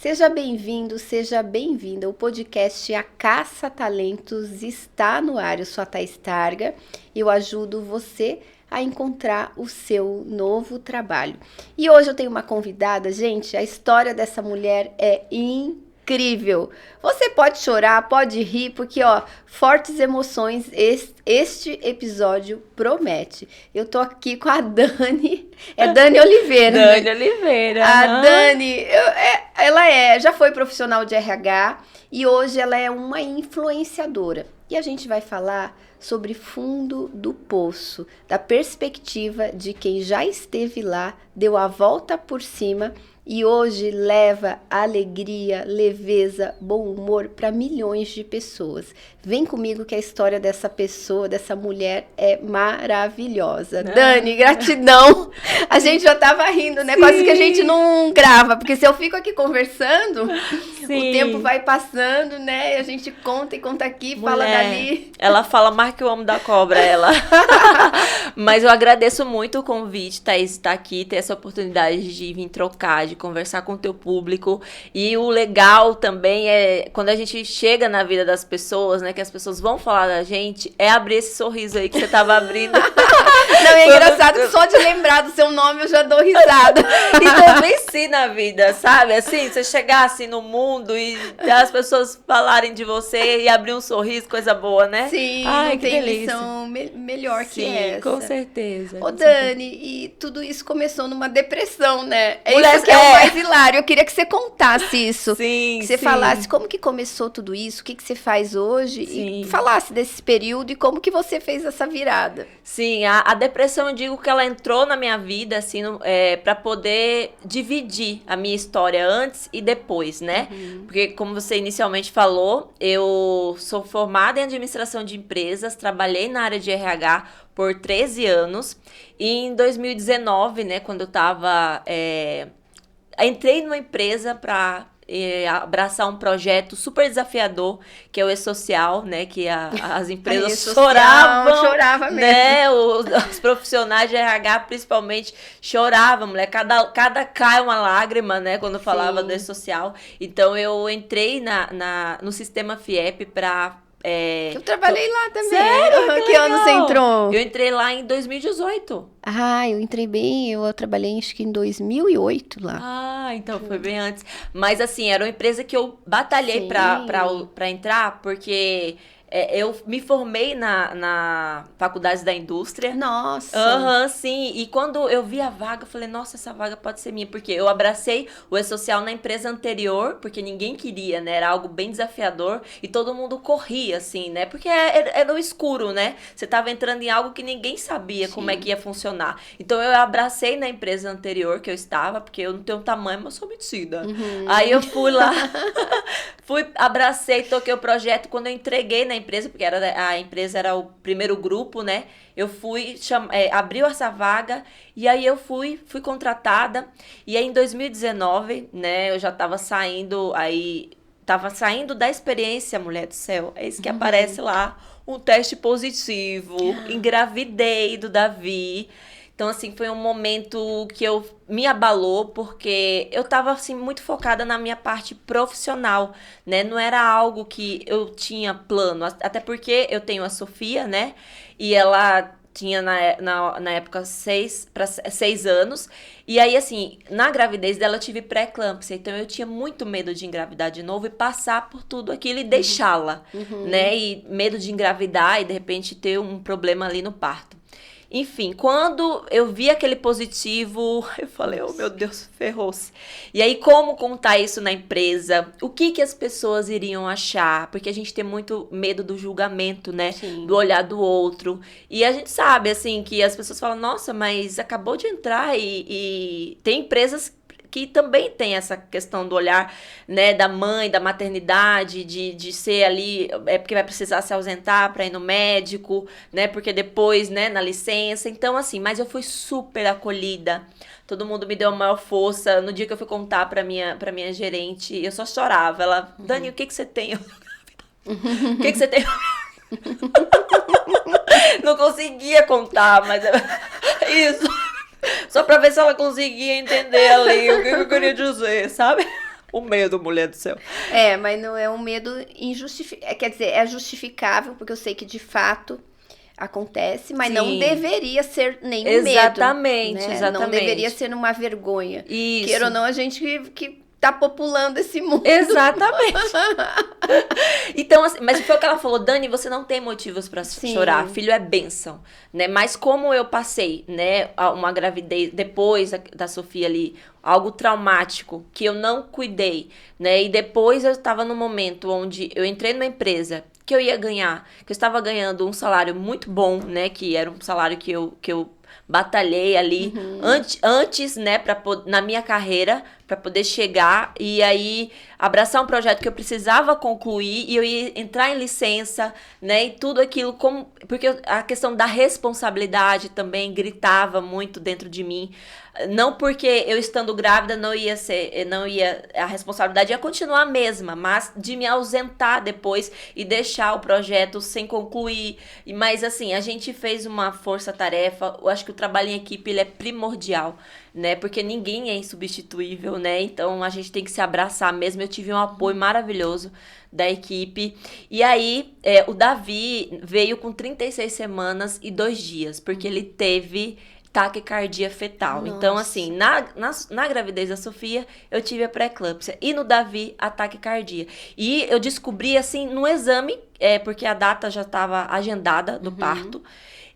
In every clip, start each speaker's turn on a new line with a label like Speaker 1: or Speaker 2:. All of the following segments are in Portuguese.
Speaker 1: Seja bem-vindo, seja bem-vinda. O podcast A Caça Talentos está no ar. Eu sou a Thaís Targa e eu ajudo você a encontrar o seu novo trabalho. E hoje eu tenho uma convidada, gente, a história dessa mulher é incrível. Você pode chorar, pode rir, porque, fortes emoções, este episódio promete. Eu tô aqui com a Dani, Dani Oliveira.
Speaker 2: Dani Oliveira.
Speaker 1: A Dani, ela já foi profissional de RH e hoje ela é uma influenciadora. E a gente vai falar sobre fundo do poço, da perspectiva de quem já esteve lá, deu a volta por cima e hoje leva alegria, leveza, bom humor para milhões de pessoas. Vem comigo que a história dessa pessoa, dessa mulher é maravilhosa. Dani, gratidão. A gente já tava rindo, né? Sim. Quase que a gente não grava, porque se eu fico aqui conversando, sim, o tempo vai passando, né? E a gente conta e conta aqui, mulher, fala dali.
Speaker 2: Ela fala mais que o homem da cobra, ela. Mas eu agradeço muito o convite, Thaís, estar aqui, ter essa oportunidade de vir trocar, de conversar com o teu público. E o legal também é quando a gente chega na vida das pessoas, né, que as pessoas vão falar da gente, é abrir esse sorriso aí que você tava abrindo.
Speaker 1: Não, é engraçado que só de lembrar do seu nome eu já dou risada.
Speaker 2: Então venci na vida, sabe? Assim, você chegar assim no mundo e as pessoas falarem de você e abrir um sorriso, coisa boa, né?
Speaker 1: Sim,
Speaker 2: ai,
Speaker 1: não
Speaker 2: que
Speaker 1: tem
Speaker 2: delícia.
Speaker 1: lição melhor que
Speaker 2: sim,
Speaker 1: essa.
Speaker 2: Com certeza.
Speaker 1: Ô, Dani, e tudo isso começou numa depressão, né?
Speaker 2: Mulher,
Speaker 1: isso que é o mais hilário. Eu queria que você contasse isso.
Speaker 2: Sim,
Speaker 1: que você falasse como que começou tudo isso, o que você faz hoje.
Speaker 2: Sim.
Speaker 1: E falasse desse período e como que você fez essa virada.
Speaker 2: Sim, a depressão, eu digo que ela entrou na minha vida, assim, para poder dividir a minha história antes e depois, né?
Speaker 1: Uhum.
Speaker 2: Porque, como você inicialmente falou, eu sou formada em administração de empresas, trabalhei na área de RH por 13 anos. E em 2019, né, quando eu tava... entrei numa empresa para abraçar um projeto super desafiador, que é o E-Social, né, que as empresas
Speaker 1: chorava mesmo.
Speaker 2: Né, os profissionais de RH, principalmente, choravam, mulher, cada cai uma lágrima, né, quando falava do E-Social. Então, eu entrei no sistema FIEP para...
Speaker 1: eu trabalhei lá também.
Speaker 2: Sério?
Speaker 1: Que ano você entrou?
Speaker 2: Eu entrei lá em 2018.
Speaker 1: Eu entrei bem, eu trabalhei acho que em 2008 lá.
Speaker 2: Então foi bem antes. Mas assim, era uma empresa que eu batalhei pra entrar, porque eu me formei na Faculdade da Indústria.
Speaker 1: Nossa!
Speaker 2: Sim. E quando eu vi a vaga, eu falei, nossa, essa vaga pode ser minha. Porque eu abracei o E-Social na empresa anterior, porque ninguém queria, né? Era algo bem desafiador e todo mundo corria, assim, né? Porque era no escuro, né? Você tava entrando em algo que ninguém sabia como é que ia funcionar. Então, eu abracei na empresa anterior que eu estava, porque eu não tenho tamanho, mas sou metida.
Speaker 1: Uhum.
Speaker 2: Aí eu fui lá, abracei, toquei o projeto. Quando eu entreguei na empresa, porque a empresa era o primeiro grupo, né? Eu fui, abriu essa vaga e aí eu fui contratada. E aí em 2019, né, eu já tava saindo da experiência, mulher do céu. É isso que aparece lá, um teste positivo, engravidei do Davi. Então, assim, foi um momento que me abalou, porque eu tava, assim, muito focada na minha parte profissional, né? Não era algo que eu tinha plano, até porque eu tenho a Sofia, né? E ela tinha, na época, 6 anos. E aí, assim, na gravidez dela, eu tive pré-eclâmpsia. Então, eu tinha muito medo de engravidar de novo e passar por tudo aquilo e deixá-la, né? E medo de engravidar e, de repente, ter um problema ali no parto. Enfim, quando eu vi aquele positivo, eu falei, oh meu Deus, ferrou-se. E aí, como contar isso na empresa? O que as pessoas iriam achar? Porque a gente tem muito medo do julgamento, né?
Speaker 1: Sim.
Speaker 2: Do olhar do outro. E a gente sabe, assim, que as pessoas falam, nossa, mas acabou de entrar e tem empresas que também tem essa questão do olhar, né, da mãe, da maternidade, de ser ali, porque vai precisar se ausentar para ir no médico, né, porque depois, né, na licença. Então, assim, mas eu fui super acolhida. Todo mundo me deu a maior força. No dia que eu fui contar pra minha gerente, eu só chorava. Ela, Dani, o que você tem? O que você tem? Não conseguia contar, mas isso. Só pra ver se ela conseguia entender ali o que eu queria dizer, sabe? O medo, mulher do céu.
Speaker 1: Mas não é um medo injustificável. Quer dizer, é justificável, porque eu sei que de fato acontece, mas não
Speaker 2: Sim.
Speaker 1: deveria ser nenhum
Speaker 2: Exatamente,
Speaker 1: medo, né?
Speaker 2: exatamente.
Speaker 1: Não deveria ser uma vergonha.
Speaker 2: Isso.
Speaker 1: Queira ou não, a gente que tá populando esse mundo.
Speaker 2: Exatamente. Então, assim, mas foi o que ela falou, Dani, você não tem motivos pra
Speaker 1: Sim.
Speaker 2: chorar, filho é bênção, né? Mas como eu passei, né, uma gravidez depois da Sofia ali, algo traumático que eu não cuidei, né? E depois eu estava num momento onde eu entrei numa empresa que eu ia ganhar, que eu estava ganhando um salário muito bom, né? Que era um salário que eu batalhei ali antes, né, na minha carreira, para poder chegar e aí abraçar um projeto que eu precisava concluir e eu ia entrar em licença, né, e tudo aquilo, porque a questão da responsabilidade também gritava muito dentro de mim. Não porque eu estando grávida a responsabilidade ia continuar a mesma, mas de me ausentar depois e deixar o projeto sem concluir. Mas assim, a gente fez uma força-tarefa, eu acho que o trabalho em equipe ele é primordial, né? Porque ninguém é insubstituível, né? Então a gente tem que se abraçar mesmo. Eu tive um apoio maravilhoso da equipe. E aí, o Davi veio com 36 semanas e 2 dias, porque ele teve taquicardia fetal.
Speaker 1: Nossa.
Speaker 2: Então, assim, na gravidez da Sofia, eu tive a pré-eclâmpsia. E no Davi, a taquicardia. E eu descobri, assim, no exame, porque a data já estava agendada do parto.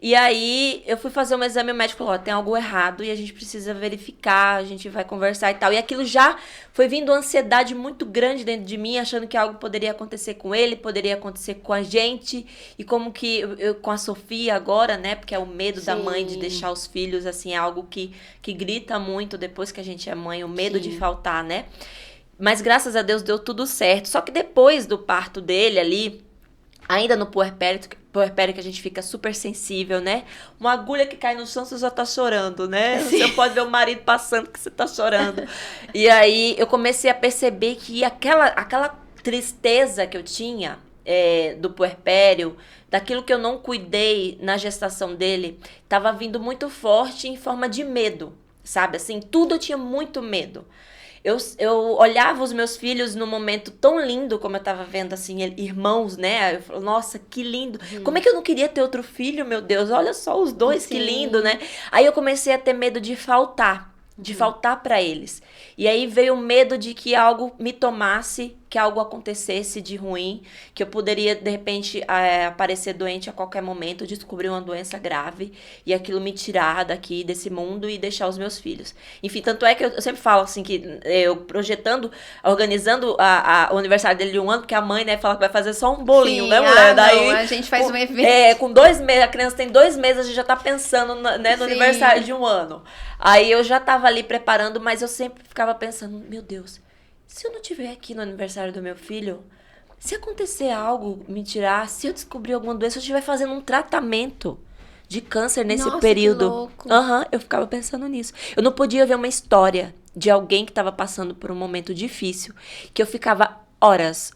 Speaker 2: E aí, eu fui fazer um exame, o médico falou, tem algo errado e a gente precisa verificar, a gente vai conversar e tal. E aquilo já foi vindo uma ansiedade muito grande dentro de mim, achando que algo poderia acontecer com ele, poderia acontecer com a gente. E como que eu com a Sofia agora, né? Porque é o medo da mãe de deixar os filhos, assim, é algo que grita muito depois que a gente é mãe, o medo de faltar, né? Mas graças a Deus deu tudo certo. Só que depois do parto dele ali, ainda no puerpério que a gente fica super sensível, né? Uma agulha que cai no chão, você já tá chorando, né?
Speaker 1: Sim.
Speaker 2: Você pode ver o marido passando que você tá chorando. E aí, eu comecei a perceber que aquela tristeza que eu tinha do puerpério, daquilo que eu não cuidei na gestação dele, tava vindo muito forte em forma de medo, sabe? Assim, tudo eu tinha muito medo. Eu olhava os meus filhos num momento tão lindo, como eu tava vendo, assim, irmãos, né? Eu falo, nossa, que lindo. Como é que eu não queria ter outro filho, meu Deus? Olha só os dois, que lindo, né? Aí eu comecei a ter medo de faltar pra eles. E aí veio o medo de que algo me tomasse, que algo acontecesse de ruim, que eu poderia, de repente, aparecer doente a qualquer momento, descobrir uma doença grave e aquilo me tirar daqui, desse mundo e deixar os meus filhos. Enfim, tanto é que eu sempre falo, assim, que eu projetando, organizando o aniversário dele de 1 ano, porque a mãe, né, fala que vai fazer só um bolinho, né, mulher?
Speaker 1: Daí, a gente faz um evento.
Speaker 2: Com 2 meses, a criança tem 2 meses, a gente já tá pensando, né, no aniversário de 1 ano. Aí eu já tava ali preparando, mas eu sempre ficava pensando, meu Deus, se eu não estiver aqui no aniversário do meu filho, se acontecer algo, me tirar, se eu descobrir alguma doença, se eu estiver fazendo um tratamento de câncer nesse período.
Speaker 1: Que louco.
Speaker 2: Eu ficava pensando nisso. Eu não podia ver uma história de alguém que estava passando por um momento difícil, que eu ficava horas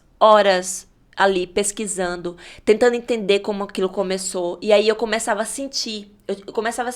Speaker 2: ali pesquisando, tentando entender como aquilo começou. E aí eu começava a sentir, eu começava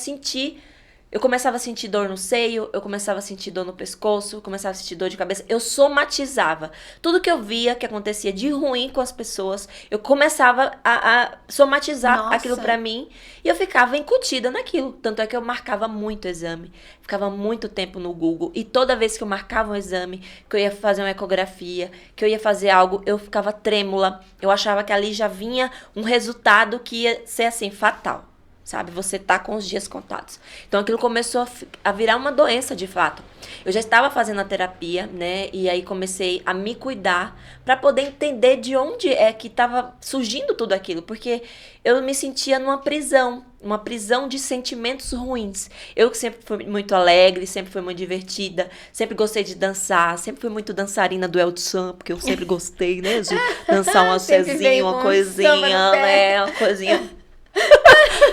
Speaker 2: a sentir dor no seio, eu começava a sentir dor no pescoço, eu começava a sentir dor de cabeça. Eu somatizava. Tudo que eu via que acontecia de ruim com as pessoas, eu começava a somatizar aquilo pra mim. E eu ficava incutida naquilo. Tanto é que eu marcava muito exame. Ficava muito tempo no Google. E toda vez que eu marcava um exame, que eu ia fazer uma ecografia, que eu ia fazer algo, eu ficava trêmula. Eu achava que ali já vinha um resultado que ia ser assim, fatal. Sabe, você tá com os dias contados. Então aquilo começou a virar uma doença de fato. Eu já estava fazendo a terapia, né? E aí comecei a me cuidar para poder entender de onde é que estava surgindo tudo aquilo. Porque eu me sentia numa prisão de sentimentos ruins. Eu que sempre fui muito alegre, sempre fui muito divertida, sempre gostei de dançar, sempre fui muito dançarina do El Chan, porque eu sempre gostei, né? De dançar uma cezinha, uma coisinha, né? Uma coisinha.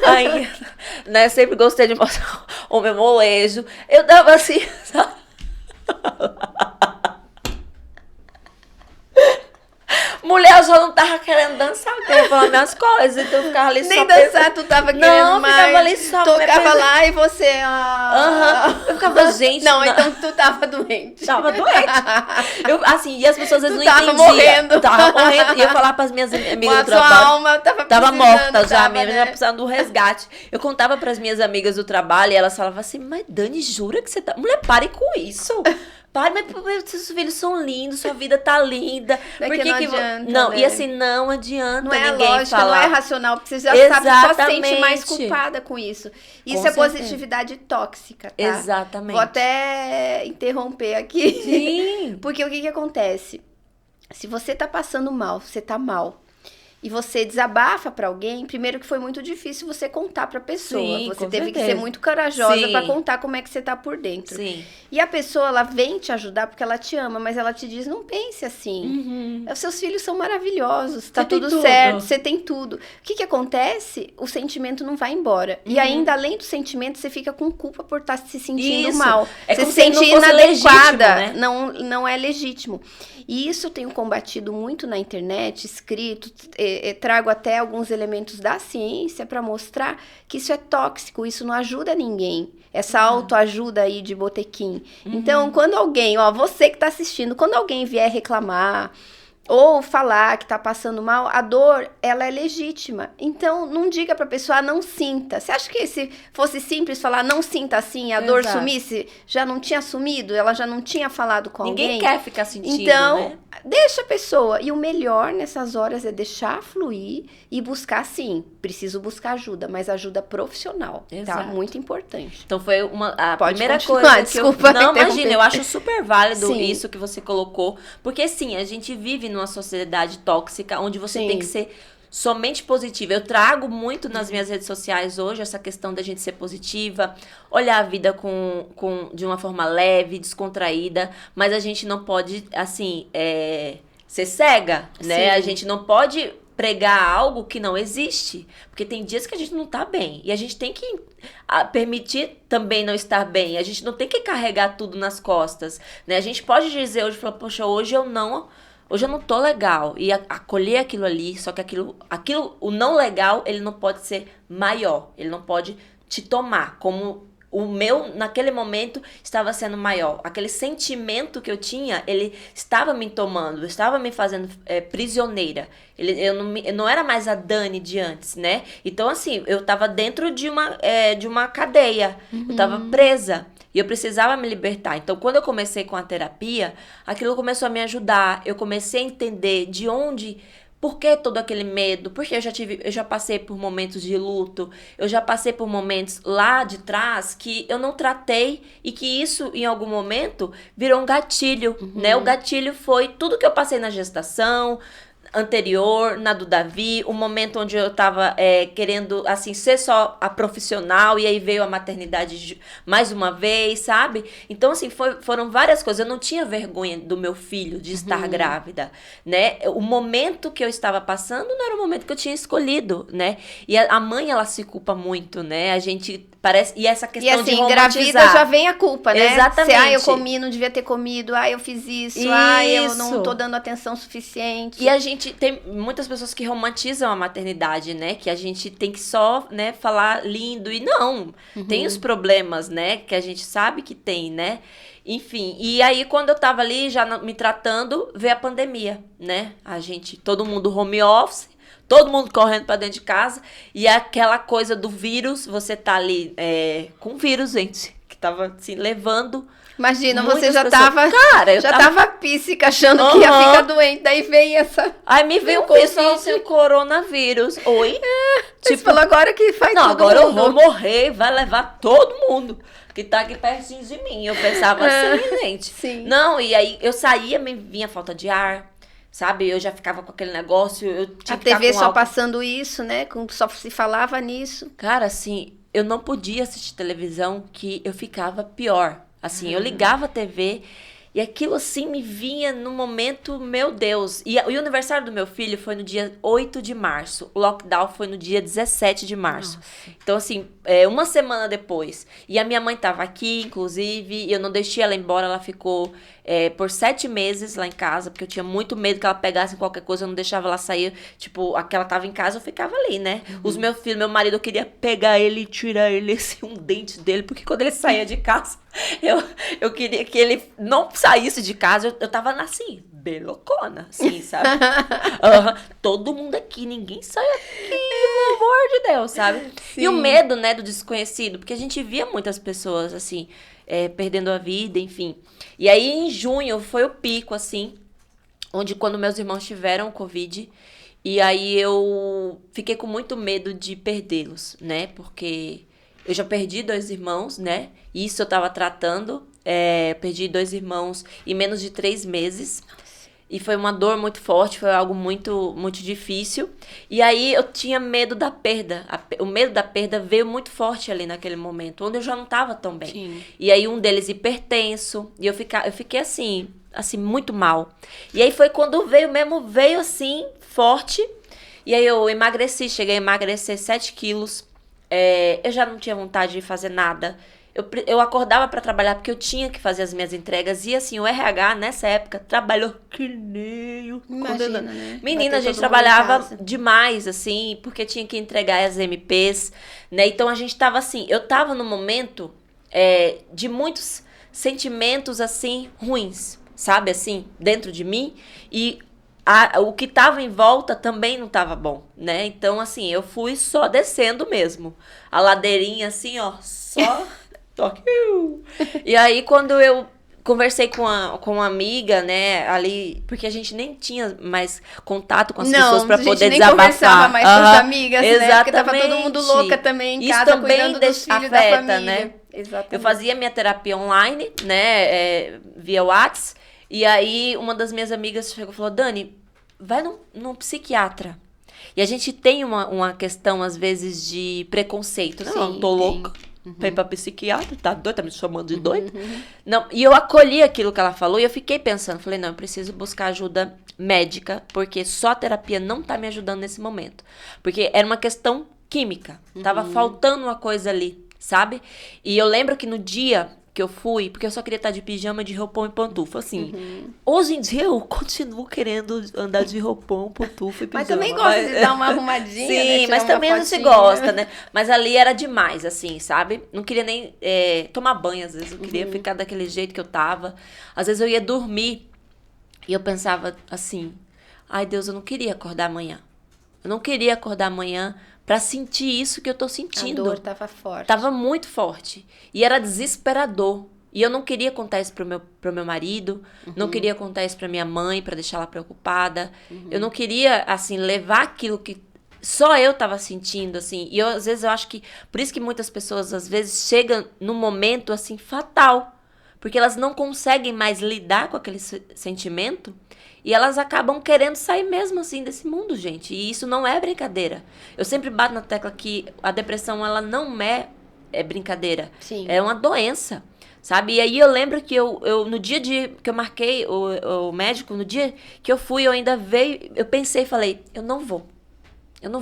Speaker 2: Aí, né, sempre gostei de mostrar o meu molejo. Eu dava assim, sabe? Mulher, eu só não tava querendo dançar, eu queria falar minhas coisas, então eu ficava ali
Speaker 1: Nem
Speaker 2: só
Speaker 1: dançar, tu tava querendo
Speaker 2: não,
Speaker 1: mais.
Speaker 2: ficava ali só
Speaker 1: Tocava lá e você...
Speaker 2: Eu ficava, gente...
Speaker 1: Não, então tu tava doente.
Speaker 2: Tava doente. Eu, assim, e as pessoas às vezes não
Speaker 1: tava
Speaker 2: entendiam.
Speaker 1: Morrendo.
Speaker 2: Tava morrendo. E eu falava pras minhas amigas do
Speaker 1: Sua
Speaker 2: trabalho.
Speaker 1: alma
Speaker 2: Tava morta já,
Speaker 1: tava,
Speaker 2: minha
Speaker 1: né?
Speaker 2: já precisando do resgate. Eu contava pras minhas amigas do trabalho e elas falavam assim, mas Dani, jura que você tá... Mulher, pare com isso. Pare, mas seus filhos são lindos, sua vida tá linda.
Speaker 1: Por que não adianta,
Speaker 2: não,
Speaker 1: né?
Speaker 2: e assim, não adianta
Speaker 1: Não é
Speaker 2: ninguém
Speaker 1: lógica,
Speaker 2: falar.
Speaker 1: não é racional, porque você já sabe, só se sente
Speaker 2: Exatamente.
Speaker 1: mais culpada com isso. Isso
Speaker 2: Com
Speaker 1: é
Speaker 2: certeza.
Speaker 1: positividade tóxica, tá?
Speaker 2: Exatamente.
Speaker 1: Vou até interromper aqui.
Speaker 2: Sim.
Speaker 1: Porque o que acontece? Se você tá passando mal, você tá mal, e você desabafa pra alguém, primeiro que foi muito difícil você contar pra pessoa.
Speaker 2: Sim,
Speaker 1: você
Speaker 2: com
Speaker 1: teve que
Speaker 2: certeza.
Speaker 1: ser muito corajosa
Speaker 2: Sim.
Speaker 1: pra contar como é que você tá por dentro.
Speaker 2: Sim.
Speaker 1: E a pessoa, ela vem te ajudar porque ela te ama, mas ela te diz, não pense assim. Os seus filhos são maravilhosos, tá
Speaker 2: Você tem
Speaker 1: tudo
Speaker 2: tudo.
Speaker 1: certo, você tem tudo. O que acontece? O sentimento não vai embora. E ainda, além do sentimento, você fica com culpa por estar se sentindo
Speaker 2: Isso.
Speaker 1: mal.
Speaker 2: É
Speaker 1: você
Speaker 2: como
Speaker 1: se
Speaker 2: se não
Speaker 1: sente
Speaker 2: fosse
Speaker 1: inadequada.
Speaker 2: legítimo, né?
Speaker 1: Não é legítimo. E isso eu tenho combatido muito na internet, escrito, trago até alguns elementos da ciência para mostrar que isso é tóxico, isso não ajuda ninguém. Essa autoajuda aí de botequim. Então, quando alguém, você que tá assistindo, quando alguém vier reclamar ou falar que tá passando mal, a dor, ela é legítima. Então, não diga pra pessoa, não sinta. Você acha que se fosse simples falar, não sinta assim, a dor
Speaker 2: Exato.
Speaker 1: sumisse, já não tinha sumido? Ela já não tinha falado com
Speaker 2: Ninguém
Speaker 1: alguém?
Speaker 2: quer ficar sentindo,
Speaker 1: Então,
Speaker 2: né?
Speaker 1: deixa a pessoa. E o melhor nessas horas é deixar fluir e buscar, sim. Preciso buscar ajuda, mas ajuda profissional. Tá?
Speaker 2: Exato.
Speaker 1: Muito importante.
Speaker 2: Então foi a
Speaker 1: Pode
Speaker 2: primeira
Speaker 1: continuar,
Speaker 2: coisa que
Speaker 1: desculpa
Speaker 2: Não,
Speaker 1: interromper.
Speaker 2: imagina, eu acho super válido
Speaker 1: Sim.
Speaker 2: isso que você colocou. Porque sim, a gente vive numa sociedade tóxica onde você
Speaker 1: Sim.
Speaker 2: tem que ser somente positiva. Eu trago muito nas minhas redes sociais hoje essa questão da gente ser positiva, olhar a vida de uma forma leve, descontraída, mas a gente não pode, assim, ser cega, né?
Speaker 1: Sim.
Speaker 2: A gente não pode pregar algo que não existe, porque tem dias que a gente não tá bem, e a gente tem que permitir também não estar bem, a gente não tem que carregar tudo nas costas, né? A gente pode dizer hoje, falar, poxa, hoje eu não tô legal, e acolher aquilo ali, só que aquilo, o não legal, ele não pode ser maior, ele não pode te tomar, como o meu, naquele momento, estava sendo maior. Aquele sentimento que eu tinha, ele estava me tomando, estava me fazendo prisioneira. Eu não era mais a Dani de antes, né? Então, assim, eu estava dentro de uma cadeia, eu estava presa. E eu precisava me libertar. Então, quando eu comecei com a terapia, aquilo começou a me ajudar. Eu comecei a entender de onde... Por que todo aquele medo? Porque eu já passei por momentos de luto, eu já passei por momentos lá de trás que eu não tratei e que isso, em algum momento, virou um gatilho, né? O gatilho foi tudo que eu passei na gestação anterior, na do Davi, o momento onde eu tava querendo, assim, ser só a profissional, e aí veio a maternidade mais uma vez, sabe? Então, assim, foram várias coisas. Eu não tinha vergonha do meu filho de estar grávida, né? O momento que eu estava passando não era o momento que eu tinha escolhido, né? E a mãe, ela se culpa muito, né? A gente parece... E essa questão
Speaker 1: E assim,
Speaker 2: de romantizar.
Speaker 1: engravida já vem a culpa, né?
Speaker 2: Exatamente.
Speaker 1: Eu comi, não devia ter comido. Eu fiz isso. Eu não tô dando atenção suficiente.
Speaker 2: E a gente tem muitas pessoas que romantizam a maternidade, né? Que a gente tem que só, né, falar lindo. E não, tem os problemas, né? Que a gente sabe que tem, né? Enfim, e aí quando eu tava ali já me tratando, veio a pandemia, né? Todo mundo home office, todo mundo correndo pra dentro de casa. E aquela coisa do vírus, você tá ali com vírus, gente, que tava assim, levando...
Speaker 1: Imagina,
Speaker 2: muitas
Speaker 1: você já
Speaker 2: pessoas.
Speaker 1: tava...
Speaker 2: Cara, eu
Speaker 1: tava píssica, achando que ia ficar doente. Daí veio essa...
Speaker 2: Aí me veio um pessoal assim, o coronavírus. Oi?
Speaker 1: Você falou agora que faz
Speaker 2: não,
Speaker 1: todo
Speaker 2: agora
Speaker 1: mundo.
Speaker 2: eu vou morrer, vai levar todo mundo que tá aqui pertinho de mim. Eu pensava assim, gente.
Speaker 1: Sim.
Speaker 2: Não, e aí eu saía, me vinha falta de ar, sabe? Eu já ficava com aquele negócio, eu tinha
Speaker 1: A
Speaker 2: que
Speaker 1: TV
Speaker 2: estar com
Speaker 1: só
Speaker 2: álcool.
Speaker 1: passando isso, né? Só se falava nisso.
Speaker 2: Cara, assim, eu não podia assistir televisão que eu ficava pior. Assim, eu ligava a TV E aquilo assim me vinha no momento, meu Deus. E o aniversário do meu filho foi no dia 8 de março. O lockdown foi no dia 17 de março.
Speaker 1: Nossa.
Speaker 2: Então, assim, uma semana depois. E a minha mãe tava aqui, inclusive, e eu não deixei ela embora. Ela ficou por 7 meses lá em casa, porque eu tinha muito medo que ela pegasse qualquer coisa. Eu não deixava ela sair. Tipo, aquela tava em casa, eu ficava ali, né? Os meus filhos, meu marido, eu queria pegar ele e tirar ele, assim, um dente dele. Porque quando ele saía de casa, eu queria que ele não saísse de casa. Eu tava assim, bem loucona, assim, sabe? Todo mundo aqui, ninguém sai aqui, pelo amor de Deus, sabe?
Speaker 1: Sim.
Speaker 2: E o medo, né, do desconhecido, porque a gente via muitas pessoas, assim, perdendo a vida, enfim. E aí, em junho, foi o pico, assim, onde quando meus irmãos tiveram Covid, e aí eu fiquei com muito medo de perdê-los, né, porque eu já perdi 2 irmãos, né, isso eu tava tratando, perdi 2 irmãos em menos de 3 meses, e foi uma dor muito forte, foi algo muito, muito difícil. E aí eu tinha medo da perda. O medo da perda veio muito forte ali naquele momento, onde eu já não estava tão bem.
Speaker 1: Sim.
Speaker 2: E aí um deles hipertenso, e eu fiquei assim, muito mal. E aí foi quando veio assim, forte. E aí eu emagreci, cheguei a emagrecer 7 quilos. Eu já não tinha vontade de fazer nada. Eu acordava pra trabalhar porque eu tinha que fazer as minhas entregas. E assim, o RH nessa época trabalhou que nem o
Speaker 1: Imagina, né?
Speaker 2: Menina, a
Speaker 1: Bater
Speaker 2: gente
Speaker 1: todo mundo em
Speaker 2: trabalhava
Speaker 1: casa.
Speaker 2: demais, assim, porque tinha que entregar as MPs, né? Então a gente tava assim, eu tava num momento de muitos sentimentos, assim, ruins, sabe, assim, dentro de mim. E o que tava em volta também não tava bom, né? Então, assim, eu fui só descendo mesmo. A ladeirinha, assim, ó, só... toque. E aí, quando eu conversei com uma amiga, né, ali, porque a gente nem tinha mais contato com as pessoas para poder desabafar.
Speaker 1: Não, a gente nem conversava mais com as amigas,
Speaker 2: exatamente.
Speaker 1: né? Porque tava todo mundo louca também em
Speaker 2: Isso
Speaker 1: casa,
Speaker 2: também
Speaker 1: cuidando dos filhos da
Speaker 2: afeta,
Speaker 1: família.
Speaker 2: né?
Speaker 1: Exatamente.
Speaker 2: Eu fazia minha terapia online, né, via WhatsApp, e aí uma das minhas amigas chegou e falou, Dani, vai num psiquiatra. E a gente tem uma questão, às vezes, de preconceito. Não, eu tô louca. Vem pra psiquiatra, tá doido, tá me chamando de doido. Não, e eu acolhi aquilo que ela falou e eu fiquei pensando, falei, não, eu preciso buscar ajuda médica, porque só a terapia não tá me ajudando nesse momento. Porque era uma questão química, tava faltando uma coisa ali, sabe? E eu lembro que no dia que eu fui, porque eu só queria estar de pijama, de roupão e pantufa, assim. Hoje em dia eu continuo querendo andar de roupão, pantufa e pijama.
Speaker 1: Mas também gosta de dar uma arrumadinha,
Speaker 2: sim,
Speaker 1: né? Tirar
Speaker 2: mas
Speaker 1: uma
Speaker 2: também a gente
Speaker 1: fotinha.
Speaker 2: gosta, né? Mas ali era demais, assim, sabe? Não queria nem tomar banho, às vezes. Eu queria ficar daquele jeito que eu tava. Às vezes eu ia dormir e eu pensava assim, ai Deus, eu não queria acordar amanhã. Eu não queria acordar amanhã pra sentir isso que eu tô sentindo.
Speaker 1: A dor tava forte.
Speaker 2: Tava muito forte. E era desesperador. E eu não queria contar isso pro meu marido, não queria contar isso pra minha mãe, pra deixar ela preocupada. Eu não queria, assim, levar aquilo que só eu tava sentindo, assim. E às vezes eu acho que, por isso que muitas pessoas, às vezes, chegam num momento, assim, fatal. Porque elas não conseguem mais lidar com aquele sentimento. E elas acabam querendo sair mesmo assim desse mundo, gente. E isso não é brincadeira. Eu sempre bato na tecla que a depressão, ela não é brincadeira.
Speaker 1: Sim.
Speaker 2: É uma doença, sabe? E aí eu lembro que eu no dia que eu marquei o médico, no dia que eu fui, eu ainda eu pensei e falei, eu não vou, eu não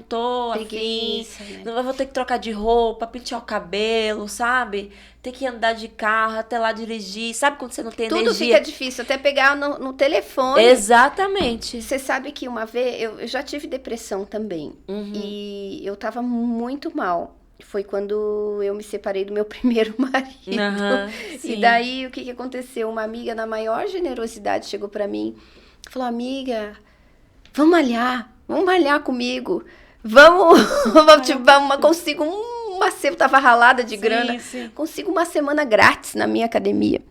Speaker 2: tô afim,
Speaker 1: né?
Speaker 2: eu vou ter que trocar de roupa, pentear o cabelo, sabe? Ter que andar de carro, até lá dirigir. Sabe quando você não tem
Speaker 1: Tudo
Speaker 2: energia?
Speaker 1: fica difícil, até pegar no telefone.
Speaker 2: Exatamente.
Speaker 1: Você sabe que uma vez, eu já tive depressão também. E eu tava muito mal. Foi quando eu me separei do meu primeiro marido. E daí, o que aconteceu? Uma amiga, na maior generosidade, chegou pra mim e falou, amiga, vamos malhar comigo. Vamos, consigo eu tava ralada de grana, consigo uma semana grátis na minha academia.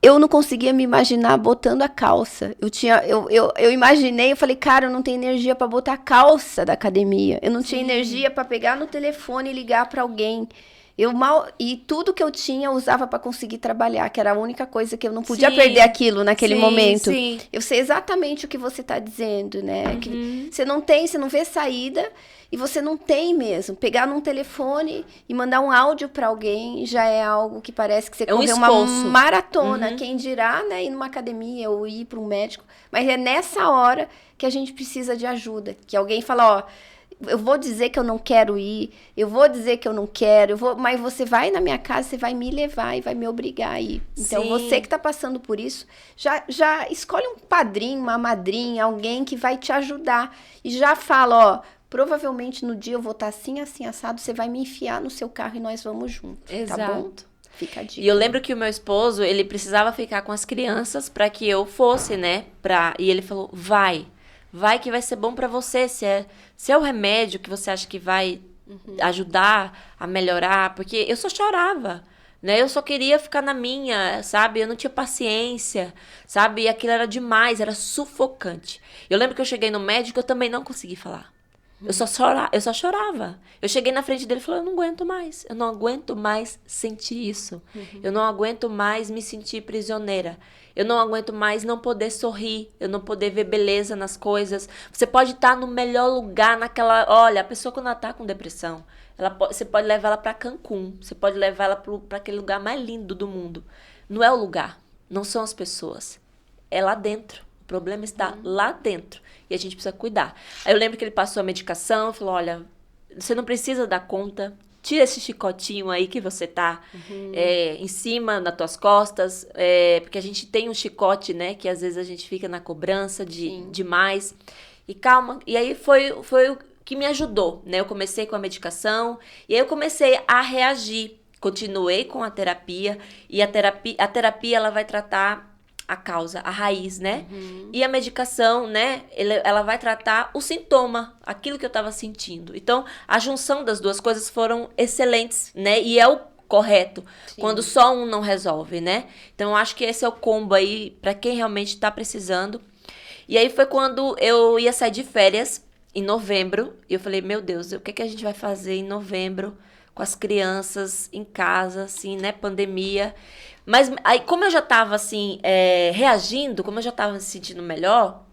Speaker 1: Eu não conseguia me imaginar botando a calça. Eu imaginei, eu falei, cara, eu não tenho energia pra botar a calça da academia. Eu não tinha energia pra pegar no telefone e ligar pra alguém. E tudo que eu tinha eu usava para conseguir trabalhar, que era a única coisa que eu não podia
Speaker 2: Sim,
Speaker 1: perder aquilo naquele
Speaker 2: sim,
Speaker 1: momento.
Speaker 2: sim.
Speaker 1: Eu sei exatamente o que você tá dizendo, né? Que você não vê saída e você não tem mesmo. Pegar num telefone e mandar um áudio para alguém já é algo que parece que você
Speaker 2: É um
Speaker 1: correu uma
Speaker 2: esforço.
Speaker 1: maratona. Quem dirá, né, ir numa academia ou ir para um médico. Mas é nessa hora que a gente precisa de ajuda. Que alguém fala, ó, eu vou dizer que eu não quero ir, eu vou dizer que eu não quero, mas você vai na minha casa, você vai me levar e vai me obrigar a ir. Então,
Speaker 2: Sim.
Speaker 1: você que está passando por isso, já escolhe um padrinho, uma madrinha, alguém que vai te ajudar. E já fala, ó, provavelmente no dia eu vou estar assim, assim, assado, você vai me enfiar no seu carro e nós vamos junto.
Speaker 2: Exato.
Speaker 1: Tá bom? Fica a dica.
Speaker 2: E eu lembro que o meu esposo, ele precisava ficar com as crianças para que eu fosse, né? E ele falou, vai que vai ser bom para você, se é o remédio que você acha que vai ajudar a melhorar, porque eu só chorava, né? Eu só queria ficar na minha, sabe? Eu não tinha paciência, sabe? E aquilo era demais, era sufocante. Eu lembro que eu cheguei no médico, eu também não consegui falar. Eu só chorava. Eu cheguei na frente dele e falei, eu não aguento mais. Eu não aguento mais sentir isso. Eu não aguento mais me sentir prisioneira. Eu não aguento mais não poder sorrir. Eu não poder ver beleza nas coisas. Você pode estar no melhor lugar naquela... Olha, a pessoa quando ela está com depressão, você pode levar ela para Cancún. Você pode levar ela para aquele lugar mais lindo do mundo. Não é o lugar. Não são as pessoas. É lá dentro. O problema está lá dentro. E a gente precisa cuidar. Aí eu lembro que ele passou a medicação e falou, olha, você não precisa dar conta. Tira esse chicotinho aí que você tá em cima, nas tuas costas. Porque a gente tem um chicote, né? Que às vezes a gente fica na cobrança demais. E calma. E aí foi o que me ajudou, né? Eu comecei com a medicação. E aí eu comecei a reagir. Continuei com a terapia. E a terapia ela vai tratar a causa, a raiz, né? E a medicação, né? Ela vai tratar o sintoma, aquilo que eu tava sentindo. Então, a junção das duas coisas foram excelentes, né? E é o correto, quando só um não resolve, né? Então, eu acho que esse é o combo aí, pra quem realmente tá precisando. E aí foi quando eu ia sair de férias, em novembro, e eu falei, meu Deus, o que a gente vai fazer em novembro com as crianças em casa, assim, né? Pandemia. Mas aí, como eu já tava, assim, reagindo, como eu já tava me sentindo melhor,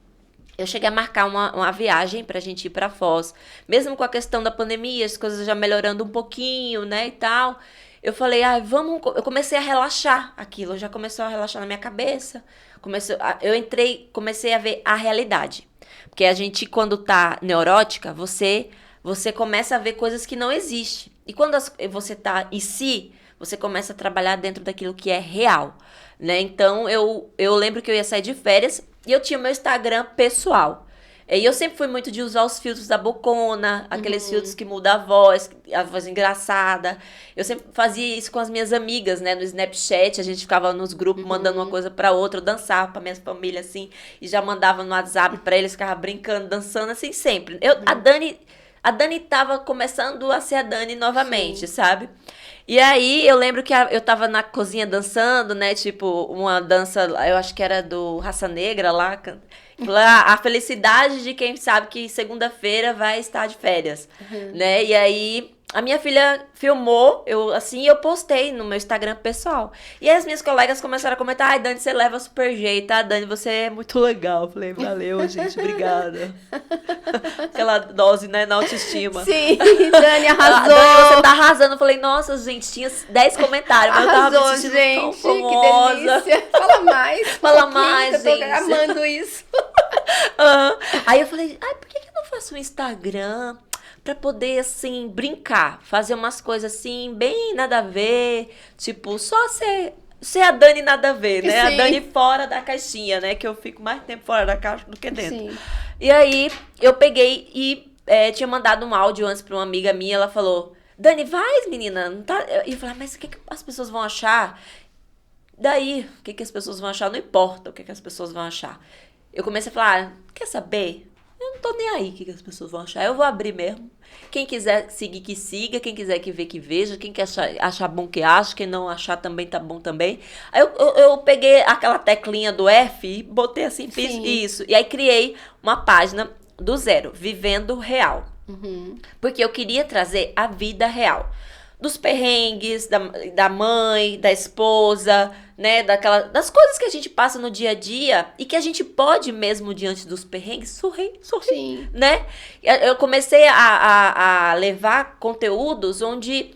Speaker 2: eu cheguei a marcar uma viagem pra gente ir pra Foz. Mesmo com a questão da pandemia, as coisas já melhorando um pouquinho, né, e tal. Eu falei, eu comecei a relaxar aquilo, já começou a relaxar na minha cabeça. Comecei a ver a realidade. Porque a gente, quando tá neurótica, você começa a ver coisas que não existem. E quando você tá em si, você começa a trabalhar dentro daquilo que é real, né? Então, eu lembro que eu ia sair de férias e eu tinha o meu Instagram pessoal. E eu sempre fui muito de usar os filtros da Bocona, aqueles filtros que mudam a voz engraçada. Eu sempre fazia isso com as minhas amigas, né? No Snapchat, a gente ficava nos grupos mandando uma coisa pra outra. Eu dançava pra minha família, assim, e já mandava no WhatsApp pra eles, ficava brincando, dançando, assim, sempre. A Dani tava começando a ser a Dani novamente, sabe? E aí, eu lembro que eu tava na cozinha dançando, né? Tipo, uma dança, eu acho que era do Raça Negra lá. A felicidade de quem sabe que segunda-feira vai estar de férias, né? E aí, a minha filha filmou, eu postei no meu Instagram pessoal. E aí, as minhas colegas começaram a comentar, ai, Dani, você leva super jeito, tá? Dani, você é muito legal. Eu falei, valeu, gente, obrigada. Aquela dose, né, na autoestima.
Speaker 1: Sim, Dani arrasou.
Speaker 2: Dani, você tá arrasando. Eu falei, nossa, gente, tinha 10 comentários, mas
Speaker 1: arrasou,
Speaker 2: eu tava me sentindo
Speaker 1: gente,
Speaker 2: tão famosa.
Speaker 1: Que delícia. Fala mais.
Speaker 2: Fala mais,
Speaker 1: eu tô
Speaker 2: gente.
Speaker 1: amando isso.
Speaker 2: Aí eu falei, por que eu não faço um Instagram pra poder, assim, brincar? Fazer umas coisas, assim, bem nada a ver. Tipo, só ser a Dani nada a ver, né?
Speaker 1: Sim.
Speaker 2: A Dani fora da caixinha, né? Que eu fico mais tempo fora da caixa do que dentro.
Speaker 1: Sim.
Speaker 2: E aí, eu peguei e tinha mandado um áudio antes pra uma amiga minha. Ela falou, Dani, vai, menina. Não tá... E eu falei, mas o que as pessoas vão achar? Daí, o que as pessoas vão achar? Não importa o que as pessoas vão achar. Eu comecei a falar, quer saber? Eu não tô nem aí o que as pessoas vão achar. Eu vou abrir mesmo. Quem quiser seguir, que siga. Quem quiser que ver, que veja. Quem quer achar bom, que acha. Quem não achar também, tá bom também. Aí eu peguei aquela teclinha do F e botei assim, fiz isso. E aí criei uma página do zero, Vivendo Real. Porque eu queria trazer a vida real. dos perrengues da mãe, da esposa, né? Das coisas que a gente passa no dia a dia e que a gente pode mesmo diante dos perrengues sorrir,
Speaker 1: Sim.
Speaker 2: né? Eu comecei a levar conteúdos onde,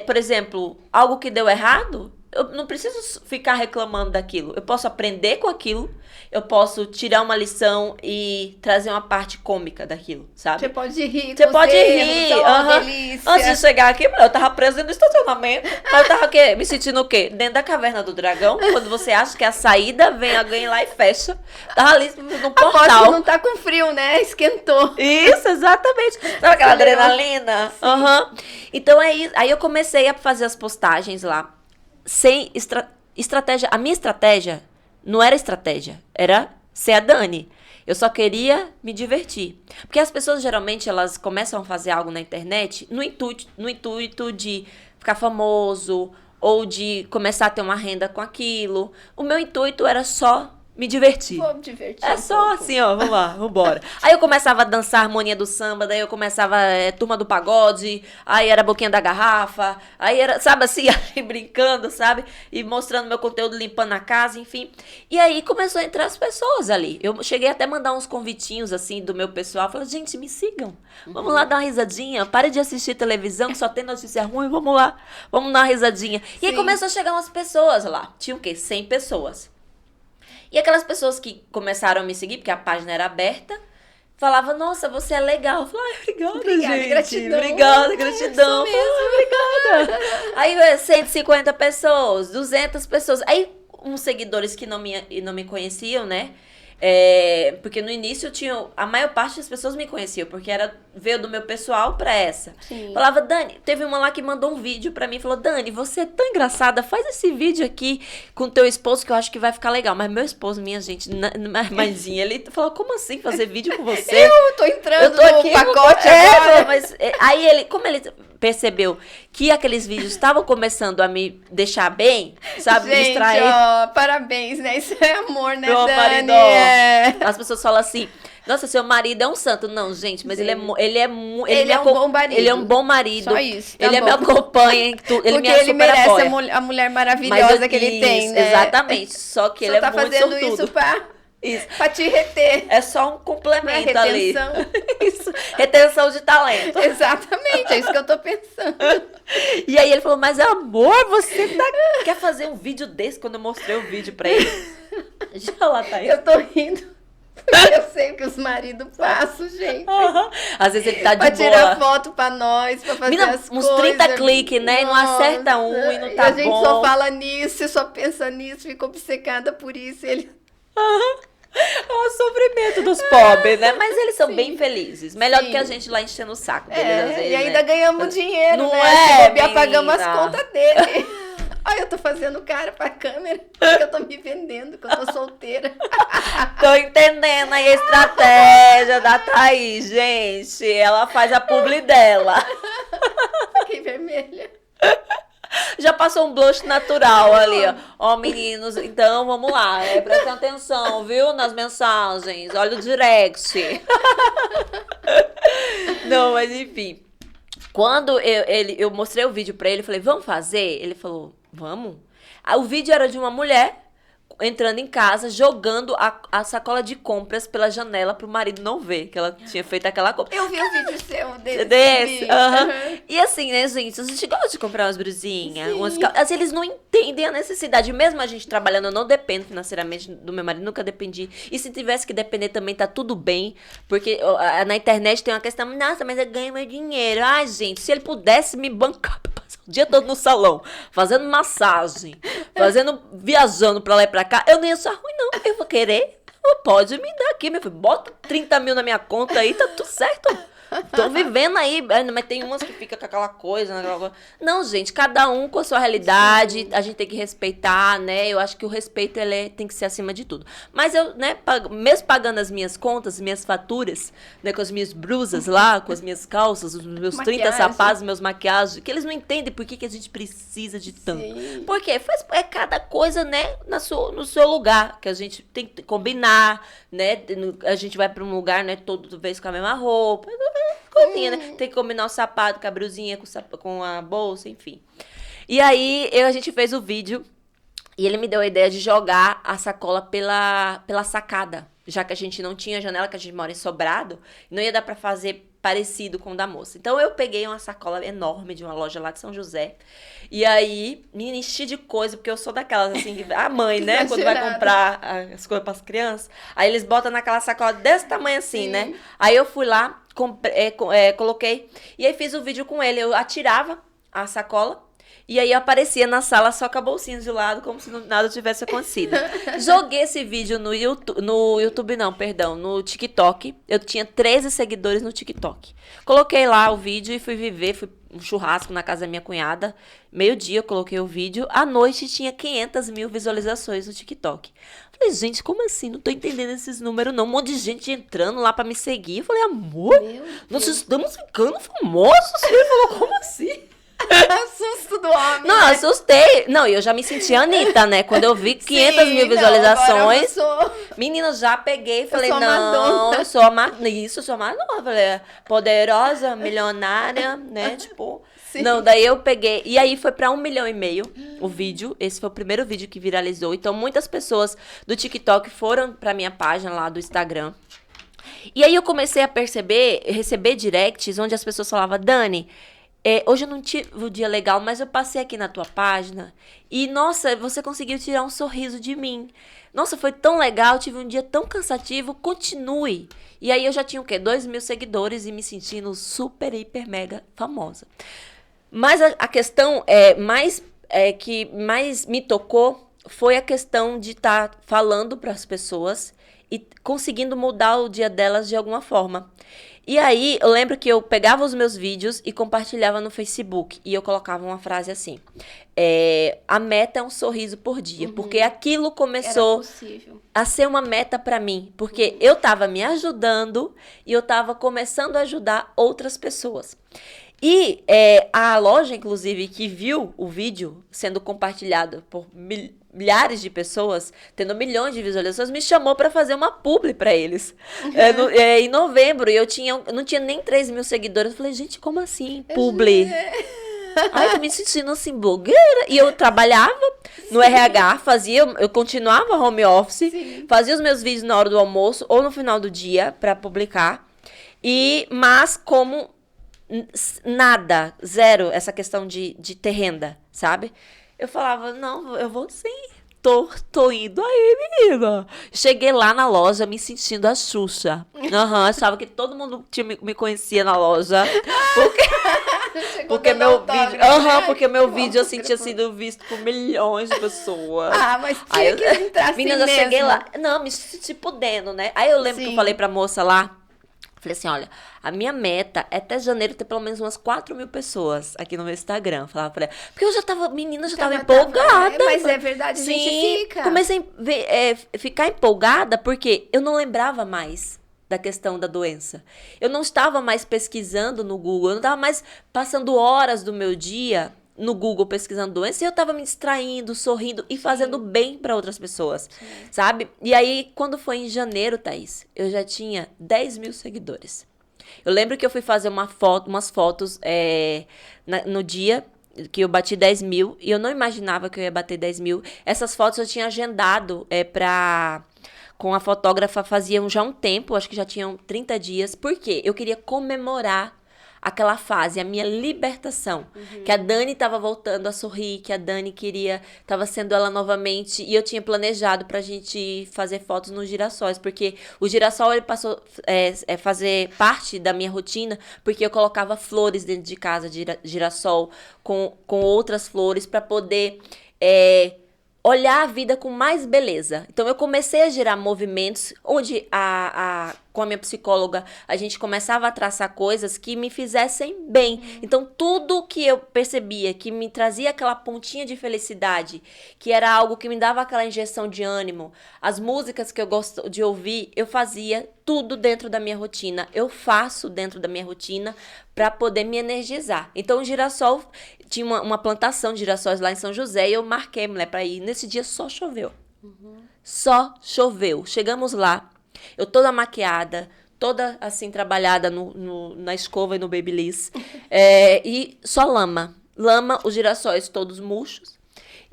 Speaker 2: por exemplo, algo que deu errado, eu não preciso ficar reclamando daquilo. Eu posso aprender com aquilo, eu posso tirar uma lição e trazer uma parte cômica daquilo, sabe?
Speaker 1: Você pode rir.
Speaker 2: Você pode rir.
Speaker 1: Delícia.
Speaker 2: Antes de chegar aqui, eu tava presa dentro do estacionamento. Mas eu tava me sentindo o quê? Dentro da caverna do dragão. Quando você acha que é a saída, vem alguém lá e fecha. Tava ali no portal.
Speaker 1: Aposto que não tá com frio, né? Esquentou.
Speaker 2: Isso, exatamente. Sabe aquela adrenalina? Então é isso. Aí eu comecei a fazer as postagens lá. Sem estratégia. A minha estratégia não era estratégia. Era ser a Dani. Eu só queria me divertir. Porque as pessoas, geralmente, elas começam a fazer algo na internet no intuito de ficar famoso ou de começar a ter uma renda com aquilo. O meu intuito era só me divertir.
Speaker 1: Vou me divertir.
Speaker 2: É só assim, ó, vamos lá, vambora. Aí eu começava a dançar a harmonia do samba, daí eu começava turma do pagode, aí era boquinha da garrafa, aí era, sabe assim, aí brincando, sabe? E mostrando meu conteúdo, limpando a casa, enfim. E aí começou a entrar as pessoas ali. Eu cheguei até a mandar uns convitinhos, assim, do meu pessoal. Falei, gente, me sigam. Vamos lá dar uma risadinha. Pare de assistir televisão, que só tem notícia ruim, vamos lá. Vamos dar uma risadinha. E aí começou a chegar umas pessoas lá. Tinha o quê? 100 pessoas. E aquelas pessoas que começaram a me seguir, porque a página era aberta, falavam, nossa, você é legal. Eu falei, obrigada, gente.
Speaker 1: Gratidão.
Speaker 2: Obrigada, gratidão. Obrigada. Aí 150 pessoas, 200 pessoas. Aí uns seguidores que não me conheciam, né? Porque no início a maior parte das pessoas me conheciam, porque veio do meu pessoal pra essa.
Speaker 1: Sim.
Speaker 2: Falava, Dani, teve uma lá que mandou um vídeo pra mim, falou, Dani, você é tão engraçada, faz esse vídeo aqui com teu esposo que eu acho que vai ficar legal. Mas meu esposo, minha gente, mãezinha, ele falou, como assim fazer vídeo com você?
Speaker 1: Eu tô entrando
Speaker 2: aqui,
Speaker 1: no pacote agora.
Speaker 2: Mas aí como ele percebeu que aqueles vídeos estavam começando a me deixar bem, sabe, me
Speaker 1: Gente,
Speaker 2: distrair.
Speaker 1: ó, parabéns, né? Isso é amor, né,
Speaker 2: Meu
Speaker 1: Dani?
Speaker 2: marido, as pessoas falam assim, nossa, seu marido é um santo. Não, gente, mas ele é um bom marido. Ele é um bom marido.
Speaker 1: Só isso, tá
Speaker 2: ele
Speaker 1: bom.
Speaker 2: me acompanha em tudo. Ele
Speaker 1: Porque
Speaker 2: me
Speaker 1: ele
Speaker 2: super
Speaker 1: merece
Speaker 2: apoia.
Speaker 1: a mulher maravilhosa que ele tem, né?
Speaker 2: Exatamente, só que ele
Speaker 1: Só
Speaker 2: é
Speaker 1: tá
Speaker 2: muito
Speaker 1: fazendo
Speaker 2: sortudo.
Speaker 1: isso
Speaker 2: Isso.
Speaker 1: pra te reter.
Speaker 2: É só um complemento
Speaker 1: Não é
Speaker 2: ali.
Speaker 1: retenção?
Speaker 2: Isso. Retenção de talento.
Speaker 1: Exatamente, é isso que eu tô pensando.
Speaker 2: E aí ele falou, mas amor, você quer fazer um vídeo desse? Quando eu mostrei o vídeo pra ele. Já lá tá aí.
Speaker 1: Eu tô rindo. Porque eu sei o que os maridos passam, gente.
Speaker 2: Às vezes ele tá de
Speaker 1: Pra
Speaker 2: boa.
Speaker 1: tirar foto pra nós, pra fazer
Speaker 2: Menina,
Speaker 1: as
Speaker 2: uns
Speaker 1: coisas.
Speaker 2: 30 cliques, né? E não acerta um e não tá
Speaker 1: a gente
Speaker 2: bom.
Speaker 1: só fala nisso, só pensa nisso, fica obcecada por isso. Ele...
Speaker 2: É o sofrimento dos pobres, né? Mas eles são
Speaker 1: Sim.
Speaker 2: bem felizes. Melhor do
Speaker 1: Sim.
Speaker 2: que a gente lá enchendo o saco deles, às vezes,
Speaker 1: e ainda
Speaker 2: né?
Speaker 1: ganhamos dinheiro,
Speaker 2: Não
Speaker 1: né?
Speaker 2: é,
Speaker 1: Se bobear, pagamos as
Speaker 2: menina?
Speaker 1: contas dele. Olha, eu tô fazendo cara pra câmera, porque eu tô me vendendo, que eu tô solteira.
Speaker 2: Tô entendendo aí a estratégia da Thaís, gente. Ela faz a publi dela.
Speaker 1: Fiquei vermelha.
Speaker 2: Já passou um blush natural ali, ó. Ó, meninos, então vamos lá. Prestem atenção, viu? Nas mensagens. Olha o direct. Não, mas enfim. Quando eu mostrei o vídeo pra ele, falei, vamos fazer? Ele falou, vamos. O vídeo era de uma mulher entrando em casa, jogando a sacola de compras pela janela pro marido não ver que ela tinha feito aquela compra.
Speaker 1: Eu vi o vídeo seu desse.
Speaker 2: Desse, E assim, né, gente, a gente gosta de comprar umas brusinhas, assim, eles não entendem a necessidade. Mesmo a gente trabalhando, eu não dependo financeiramente do meu marido, nunca dependi. E se tivesse que depender também, tá tudo bem. Porque na internet tem uma questão, nossa, mas eu ganho meu dinheiro. Ai, gente, se ele pudesse me bancar pra passar o dia todo no salão, fazendo massagem, viajando pra lá e pra cá, eu não ia achar ruim, não. Eu vou querer, pode me dar aqui, meu filho. Bota 30 mil na minha conta aí, tá tudo certo. Tô vivendo aí, mas tem umas que fica com aquela coisa, Não, gente, cada um com a sua realidade. Sim. A gente tem que respeitar, né? Eu acho que o respeito, tem que ser acima de tudo. Mas eu, né, mesmo pagando as minhas contas, as minhas faturas, né, com as minhas blusas lá, com as minhas calças, os meus 30 sapatos, meus maquiagens, que eles não entendem por que a gente precisa de tanto.
Speaker 1: Sim.
Speaker 2: Porque é cada coisa, né, no seu lugar, que a gente tem que combinar, né? A gente vai pra um lugar, né, toda vez com a mesma roupa. coisinha, né? Tem que combinar o sapato com a brusinha, com a bolsa, enfim. E aí, a gente fez o vídeo e ele me deu a ideia de jogar a sacola pela sacada. Já que a gente não tinha janela, que a gente mora em sobrado, não ia dar pra fazer parecido com o da moça. Então, eu peguei uma sacola enorme de uma loja lá de São José. E aí, me enchi de coisa, porque eu sou daquelas, assim, a mãe, né? Quando vai comprar as coisas pras crianças. Aí, eles botam naquela sacola desse tamanho assim, né? Aí, eu fui lá, coloquei. E aí, fiz o vídeo com ele. Eu atirava a sacola. E aí, eu aparecia na sala só com a bolsinha de lado, como se nada tivesse acontecido. Joguei esse vídeo no YouTube não, perdão, no TikTok. Eu tinha 13 seguidores no TikTok. Coloquei lá o vídeo e fui um churrasco na casa da minha cunhada. Meio-dia eu coloquei o vídeo. À noite tinha 500 mil visualizações no TikTok. Falei, gente, como assim? Não tô entendendo esses números, não. Um monte de gente entrando lá pra me seguir. Eu falei, amor, nós estamos ficando famosos. Ele falou, como assim?
Speaker 1: Susto do homem.
Speaker 2: Não, né? Assustei. Não, eu já me senti Anitta, né? Quando eu vi 500 mil visualizações. Menina, já peguei e falei, não, eu sou a Madonna. Isso, eu sou a Madonna. Falei, poderosa, milionária, né? Tipo. Sim. Não, daí eu peguei. E aí foi pra 1,5 milhão o vídeo. Esse foi o primeiro vídeo que viralizou. Então, muitas pessoas do TikTok foram pra minha página lá do Instagram. E aí eu comecei a receber directs onde as pessoas falavam, Dani. Hoje eu não tive o dia legal, mas eu passei aqui na tua página e, nossa, você conseguiu tirar um sorriso de mim. Nossa, foi tão legal, tive um dia tão cansativo, continue. E aí eu já tinha o quê? 2.000 seguidores e me sentindo super, hiper, mega famosa. Mas a questão que mais me tocou foi a questão de estar falando para as pessoas e conseguindo mudar o dia delas de alguma forma. E aí, eu lembro que eu pegava os meus vídeos e compartilhava no Facebook. E eu colocava uma frase assim. A meta é um sorriso por dia. Porque aquilo começou a ser uma meta pra mim. Porque eu tava me ajudando e eu tava começando a ajudar outras pessoas. E a loja, inclusive, que viu o vídeo sendo compartilhado por milhares de pessoas, tendo milhões de visualizações, me chamou para fazer uma publi para eles. Em novembro, eu não tinha nem 3.000 seguidores. Eu falei, gente, como assim, publi? Ai, tô me sentindo assim, blogueira. E eu trabalhava no RH, eu continuava home office, fazia os meus vídeos na hora do almoço ou no final do dia para publicar. Mas como nada, zero, essa questão de ter renda, sabe? Eu falava, não, eu vou sim. Tô indo aí, menina. Cheguei lá na loja me sentindo a Xuxa. Achava que todo mundo me conhecia na loja. Porque meu vídeo. Porque meu vídeo assim tinha sido visto por milhões de pessoas.
Speaker 1: Mas tinha que entrar assim
Speaker 2: menina, eu cheguei lá. Não, me senti podendo, né? Aí eu lembro que eu falei pra moça lá. Falei assim, olha, a minha meta é até janeiro ter pelo menos umas 4.000 pessoas aqui no meu Instagram. Falava pra ela. Porque eu já tava, menina, já tava empolgada.
Speaker 1: Mas é verdade, a gente fica.
Speaker 2: Comecei a ficar empolgada porque eu não lembrava mais da questão da doença. Eu não estava mais pesquisando no Google, eu não estava mais passando horas do meu dia no Google pesquisando doença, e eu tava me distraindo, sorrindo e fazendo bem para outras pessoas, sabe? E aí, quando foi em janeiro, Thaís, eu já tinha 10.000 seguidores. Eu lembro que eu fui fazer umas fotos no dia que eu bati 10.000, e eu não imaginava que eu ia bater 10.000. Essas fotos eu tinha agendado com a fotógrafa fazia já um tempo, acho que já tinham 30 dias. Por quê? Eu queria comemorar aquela fase, a minha libertação. Que a Dani estava voltando a sorrir, que a Dani estava sendo ela novamente, e eu tinha planejado pra gente fazer fotos nos girassóis, porque o girassol ele passou a fazer parte da minha rotina, porque eu colocava flores dentro de casa de girassol, com outras flores, para poder olhar a vida com mais beleza. Então, eu comecei a gerar movimentos onde com a minha psicóloga, a gente começava a traçar coisas que me fizessem bem. Então, tudo que eu percebia que me trazia aquela pontinha de felicidade, que era algo que me dava aquela injeção de ânimo, as músicas que eu gosto de ouvir, eu fazia tudo dentro da minha rotina. Eu faço dentro da minha rotina para poder me energizar. Então, o girassol, tinha uma plantação de girassóis lá em São José, e eu marquei, mulher, para ir. Nesse dia só choveu. Só choveu. Chegamos lá, eu toda maquiada, toda assim trabalhada na escova e no Babyliss. E só lama. Lama, os girassóis todos murchos.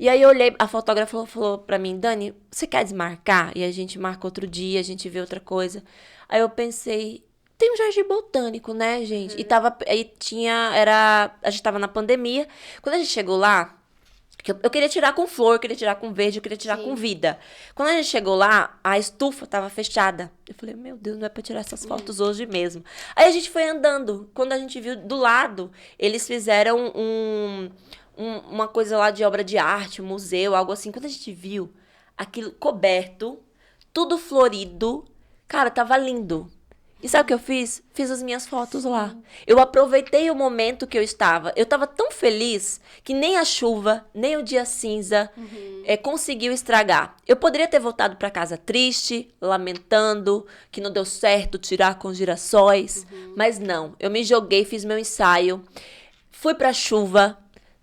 Speaker 2: E aí eu olhei, a fotógrafa falou pra mim, Dani, você quer desmarcar? E a gente marca outro dia, a gente vê outra coisa. Aí eu pensei, tem um jardim botânico, né, gente? E a gente tava na pandemia. Quando a gente chegou lá, eu queria tirar com flor, eu queria tirar com verde, eu queria tirar com vida. Quando a gente chegou lá, a estufa tava fechada. Eu falei, meu Deus, não é pra tirar essas fotos hoje mesmo. Aí a gente foi andando. Quando a gente viu do lado, eles fizeram uma coisa lá de obra de arte, um museu, algo assim. Quando a gente viu aquilo coberto, tudo florido, cara, tava lindo. E sabe o que eu fiz? Fiz as minhas fotos lá. Eu aproveitei o momento que eu estava. Eu estava tão feliz que nem a chuva, nem o dia cinza conseguiu estragar. Eu poderia ter voltado para casa triste, lamentando, que não deu certo tirar com os girassóis. Mas não, eu me joguei, fiz meu ensaio. Fui pra chuva,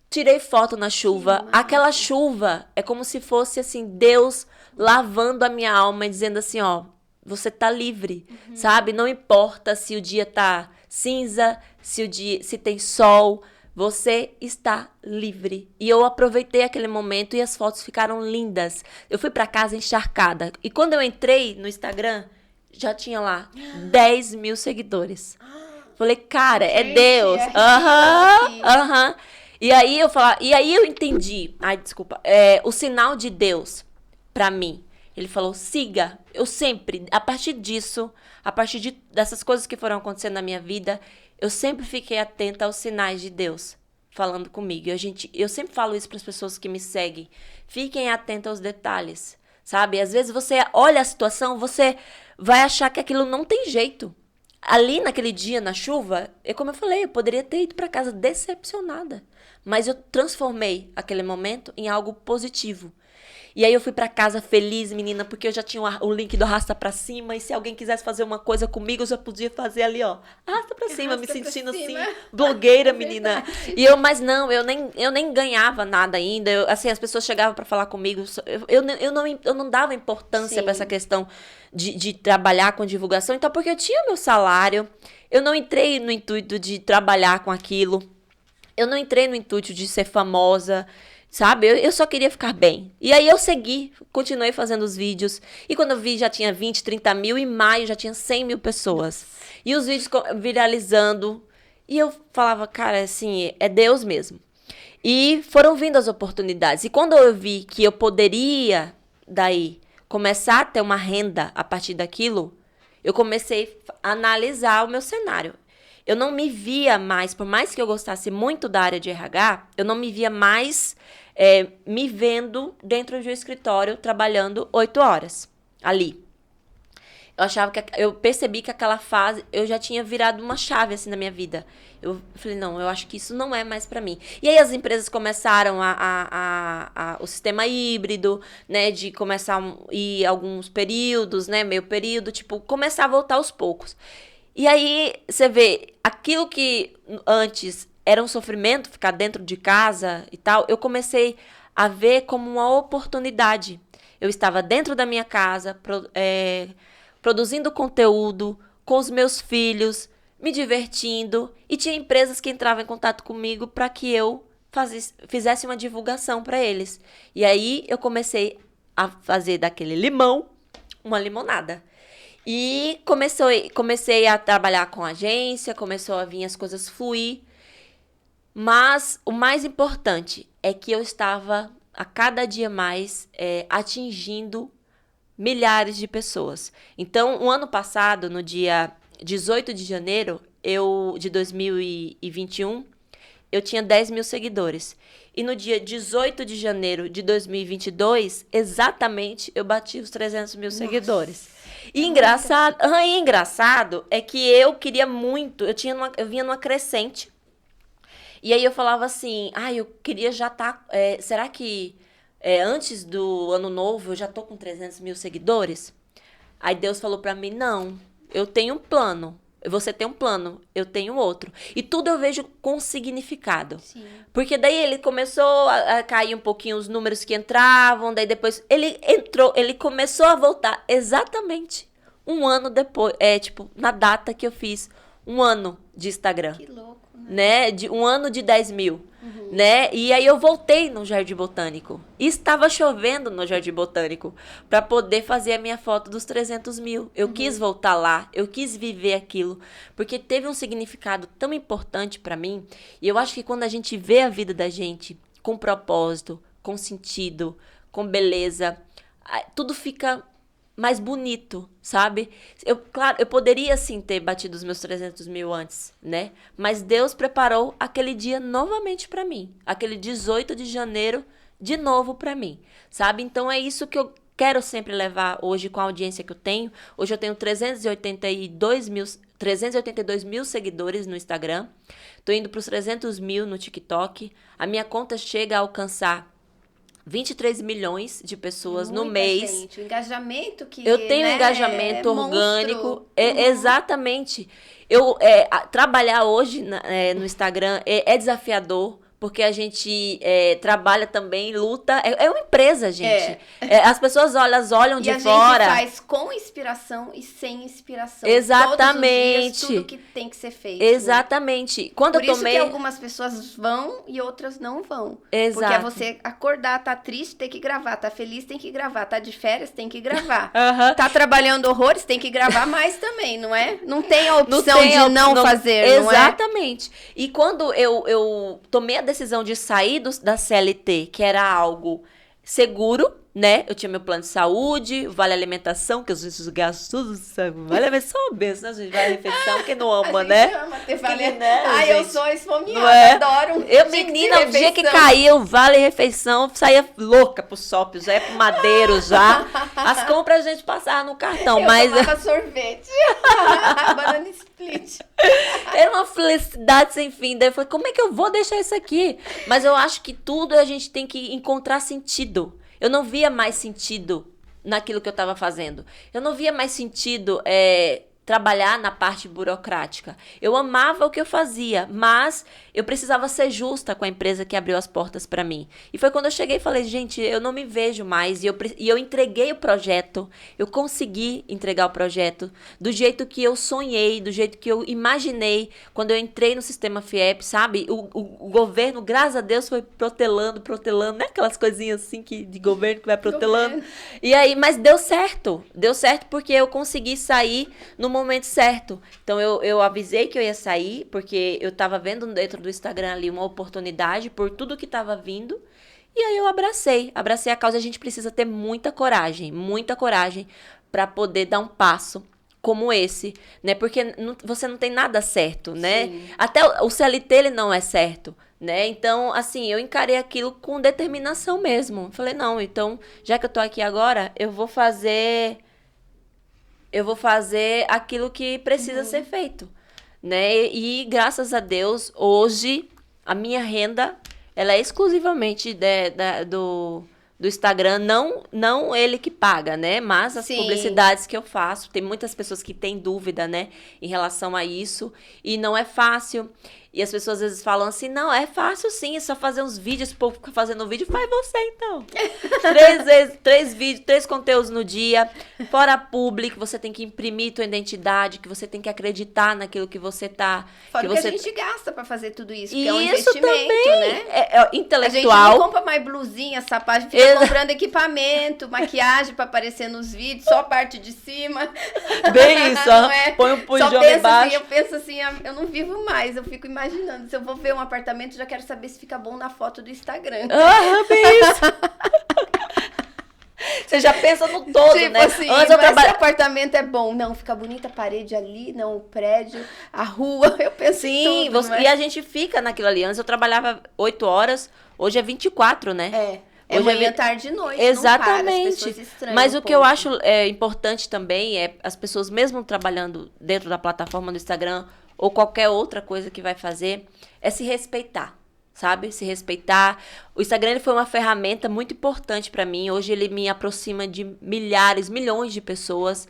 Speaker 2: tirei foto na chuva. Aquela chuva é como se fosse assim, Deus lavando a minha alma e dizendo assim, ó, você tá livre, sabe? Não importa se o dia tá cinza, se tem sol, você está livre. E eu aproveitei aquele momento e as fotos ficaram lindas. Eu fui pra casa encharcada. E quando eu entrei no Instagram, já tinha lá 10 mil seguidores. Falei, cara, é Deus. Aham. E aí eu entendi. Ai, desculpa. O sinal de Deus pra mim. Ele falou, siga. Eu sempre, a partir dessas coisas que foram acontecendo na minha vida, eu sempre fiquei atenta aos sinais de Deus falando comigo. Eu sempre falo isso para as pessoas que me seguem. Fiquem atentos aos detalhes, sabe? Às vezes você olha a situação, você vai achar que aquilo não tem jeito. Ali naquele dia, na chuva, como eu falei, eu poderia ter ido para casa decepcionada. Mas eu transformei aquele momento em algo positivo. E aí eu fui pra casa feliz, menina, porque eu já tinha o link do arrasta pra cima. E se alguém quisesse fazer uma coisa comigo, eu já podia fazer ali, ó. Arrasta pra cima, me sentindo assim, blogueira, menina. E mas não, eu nem ganhava nada ainda. Assim, as pessoas chegavam pra falar comigo. Eu não dava importância pra essa questão de trabalhar com divulgação. Então, porque eu tinha meu salário. Eu não entrei no intuito de trabalhar com aquilo. Eu não entrei no intuito de ser famosa. Sabe? Eu só queria ficar bem. E aí eu continuei fazendo os vídeos. E quando eu vi, já tinha 20, 30 mil. Em maio já tinha 100 mil pessoas. E os vídeos viralizando. E eu falava, cara, assim, é Deus mesmo. E foram vindo as oportunidades. E quando eu vi que eu poderia, daí, começar a ter uma renda a partir daquilo, eu comecei a analisar o meu cenário. Eu não me via mais, por mais que eu gostasse muito da área de RH, eu não me via mais me vendo dentro de um escritório trabalhando 8 horas ali. Eu percebi que aquela fase, eu já tinha virado uma chave assim na minha vida. Eu falei, não, eu acho que isso não é mais pra mim. E aí as empresas começaram o sistema híbrido, né, de começar ir alguns períodos, né, meio período, tipo, começar a voltar aos poucos. E aí, você vê, aquilo que antes era um sofrimento, ficar dentro de casa e tal, eu comecei a ver como uma oportunidade. Eu estava dentro da minha casa, produzindo conteúdo com os meus filhos, me divertindo, e tinha empresas que entravam em contato comigo para que eu fizesse uma divulgação para eles. E aí, eu comecei a fazer daquele limão uma limonada. E comecei a trabalhar com agência, começou a vir as coisas fluir. Mas o mais importante é que eu estava a cada dia mais atingindo milhares de pessoas. Então, o ano passado, no dia 18 de janeiro de 2021, eu tinha 10 mil seguidores. E no dia 18 de janeiro de 2022, exatamente, eu bati os 300 mil seguidores. E engraçado é que eu queria muito, eu vinha numa crescente. E aí eu falava assim, eu queria já estar, será que antes do ano novo eu já tô com 300 mil seguidores? Aí Deus falou pra mim, não, eu tenho um plano. Você tem um plano, eu tenho outro. E tudo eu vejo com significado. Sim. Porque daí ele começou a cair um pouquinho os números que entravam, daí depois ele começou a voltar exatamente um ano depois, tipo, na data que eu fiz um ano de Instagram.
Speaker 1: Que louco,
Speaker 2: né? De um ano de 10 mil, né? E aí eu voltei no Jardim Botânico. E estava chovendo no Jardim Botânico para poder fazer a minha foto dos 300 mil. Eu quis voltar lá, eu quis viver aquilo, porque teve um significado tão importante para mim. E eu acho que quando a gente vê a vida da gente com propósito, com sentido, com beleza, tudo fica mais bonito, sabe? Claro, eu poderia sim ter batido os meus 300 mil antes, né? Mas Deus preparou aquele dia novamente para mim. Aquele 18 de janeiro de novo para mim, sabe? Então é isso que eu quero sempre levar hoje com a audiência que eu tenho. Hoje eu tenho 382 mil seguidores no Instagram. Tô indo para os 300 mil no TikTok. A minha conta chega a alcançar 23 milhões de pessoas no mês.
Speaker 1: Gente, o engajamento que
Speaker 2: eu tenho engajamento orgânico. Exatamente. Trabalhar hoje no Instagram é desafiador, porque a gente trabalha também, luta. É uma empresa, gente. As pessoas olham de fora.
Speaker 1: E a gente faz com inspiração e sem inspiração.
Speaker 2: Exatamente.
Speaker 1: Todos os dias, tudo que tem que ser feito.
Speaker 2: Exatamente.
Speaker 1: Né? Por isso que algumas pessoas vão e outras não vão.
Speaker 2: Exato.
Speaker 1: Porque é você acordar, tá triste, tem que gravar. Tá feliz, tem que gravar. Tá de férias, tem que gravar. Tá trabalhando horrores, tem que gravar mais também, não é? Não tem a opção de não fazer, não é?
Speaker 2: Exatamente. E quando eu tomei a decisão de sair da CLT, que era algo seguro, né? Eu tinha meu plano de saúde, vale alimentação, que os gastos tudo, vale alimentação, benção, né, gente? Vale refeição, quem não ama, né?
Speaker 1: Ama ter vale...
Speaker 2: Gente?
Speaker 1: Eu sou esfomeada, adoro.
Speaker 2: Menina, o dia que caiu o vale refeição, saía louca pro shopping, já ia pro Madeiro, já. As compras a gente passava no cartão, mas...
Speaker 1: Eu tomava sorvete, banana split.
Speaker 2: Era uma felicidade sem fim. Daí eu falei, como é que eu vou deixar isso aqui? Mas eu acho que tudo a gente tem que encontrar sentido. Eu não via mais sentido naquilo que eu estava fazendo. Eu não via mais sentido trabalhar na parte burocrática. Eu amava o que eu fazia, mas eu precisava ser justa com a empresa que abriu as portas para mim. E foi quando eu cheguei e falei, gente, eu não me vejo mais. E eu entreguei o projeto, eu consegui entregar o projeto do jeito que eu sonhei, do jeito que eu imaginei quando eu entrei no sistema FIEP, sabe? O governo, graças a Deus, foi protelando, né? Aquelas coisinhas assim de governo que vai protelando. E aí, mas deu certo porque eu consegui sair no momento certo. Então eu avisei que eu ia sair, porque eu tava vendo dentro do Instagram ali uma oportunidade por tudo que tava vindo. E aí eu abracei a causa. A gente precisa ter muita coragem para poder dar um passo como esse, né? Porque você não tem nada certo, né? Sim. Até o CLT ele não é certo, né? Então, assim, eu encarei aquilo com determinação mesmo. Falei, não, então, já que eu tô aqui agora, eu vou fazer aquilo que precisa ser feito, né? E graças a Deus, hoje, a minha renda, ela é exclusivamente do Instagram, não ele que paga, né? Mas as publicidades que eu faço, tem muitas pessoas que têm dúvida, né? Em relação a isso, e não é fácil. E as pessoas às vezes falam assim, não, é fácil sim, é só fazer uns vídeos, o povo fica fazendo vídeo, faz você então. 3 vídeos, 3 conteúdos no dia, fora público, você tem que imprimir tua identidade, que você tem que acreditar naquilo que você tá...
Speaker 1: Fora que
Speaker 2: você...
Speaker 1: a gente gasta pra fazer tudo isso, porque
Speaker 2: isso
Speaker 1: é um investimento,
Speaker 2: também,
Speaker 1: né?
Speaker 2: É intelectual.
Speaker 1: A gente não compra mais blusinha, sapato, fica comprando equipamento, maquiagem pra aparecer nos vídeos, só a parte de cima.
Speaker 2: Bem isso, põe um pijama embaixo.
Speaker 1: Eu penso assim, eu não vivo mais, eu fico imaginando, se eu vou ver um apartamento, já quero saber se fica bom na foto do Instagram.
Speaker 2: Bem isso. Você já pensa no todo,
Speaker 1: tipo,
Speaker 2: né?
Speaker 1: Assim, antes se o apartamento é bom, não, fica bonita a parede ali, não, o prédio, a rua, eu penso em tudo.
Speaker 2: E a gente fica naquilo ali. Antes eu trabalhava 8 horas, hoje é 24, né?
Speaker 1: É manhã, tarde e noite.
Speaker 2: Exatamente.
Speaker 1: Não para,
Speaker 2: mas o que eu acho importante também é as pessoas, mesmo trabalhando dentro da plataforma do Instagram ou qualquer outra coisa que vai fazer, é se respeitar, sabe? Se respeitar. O Instagram ele foi uma ferramenta muito importante para mim. Hoje ele me aproxima de milhões de pessoas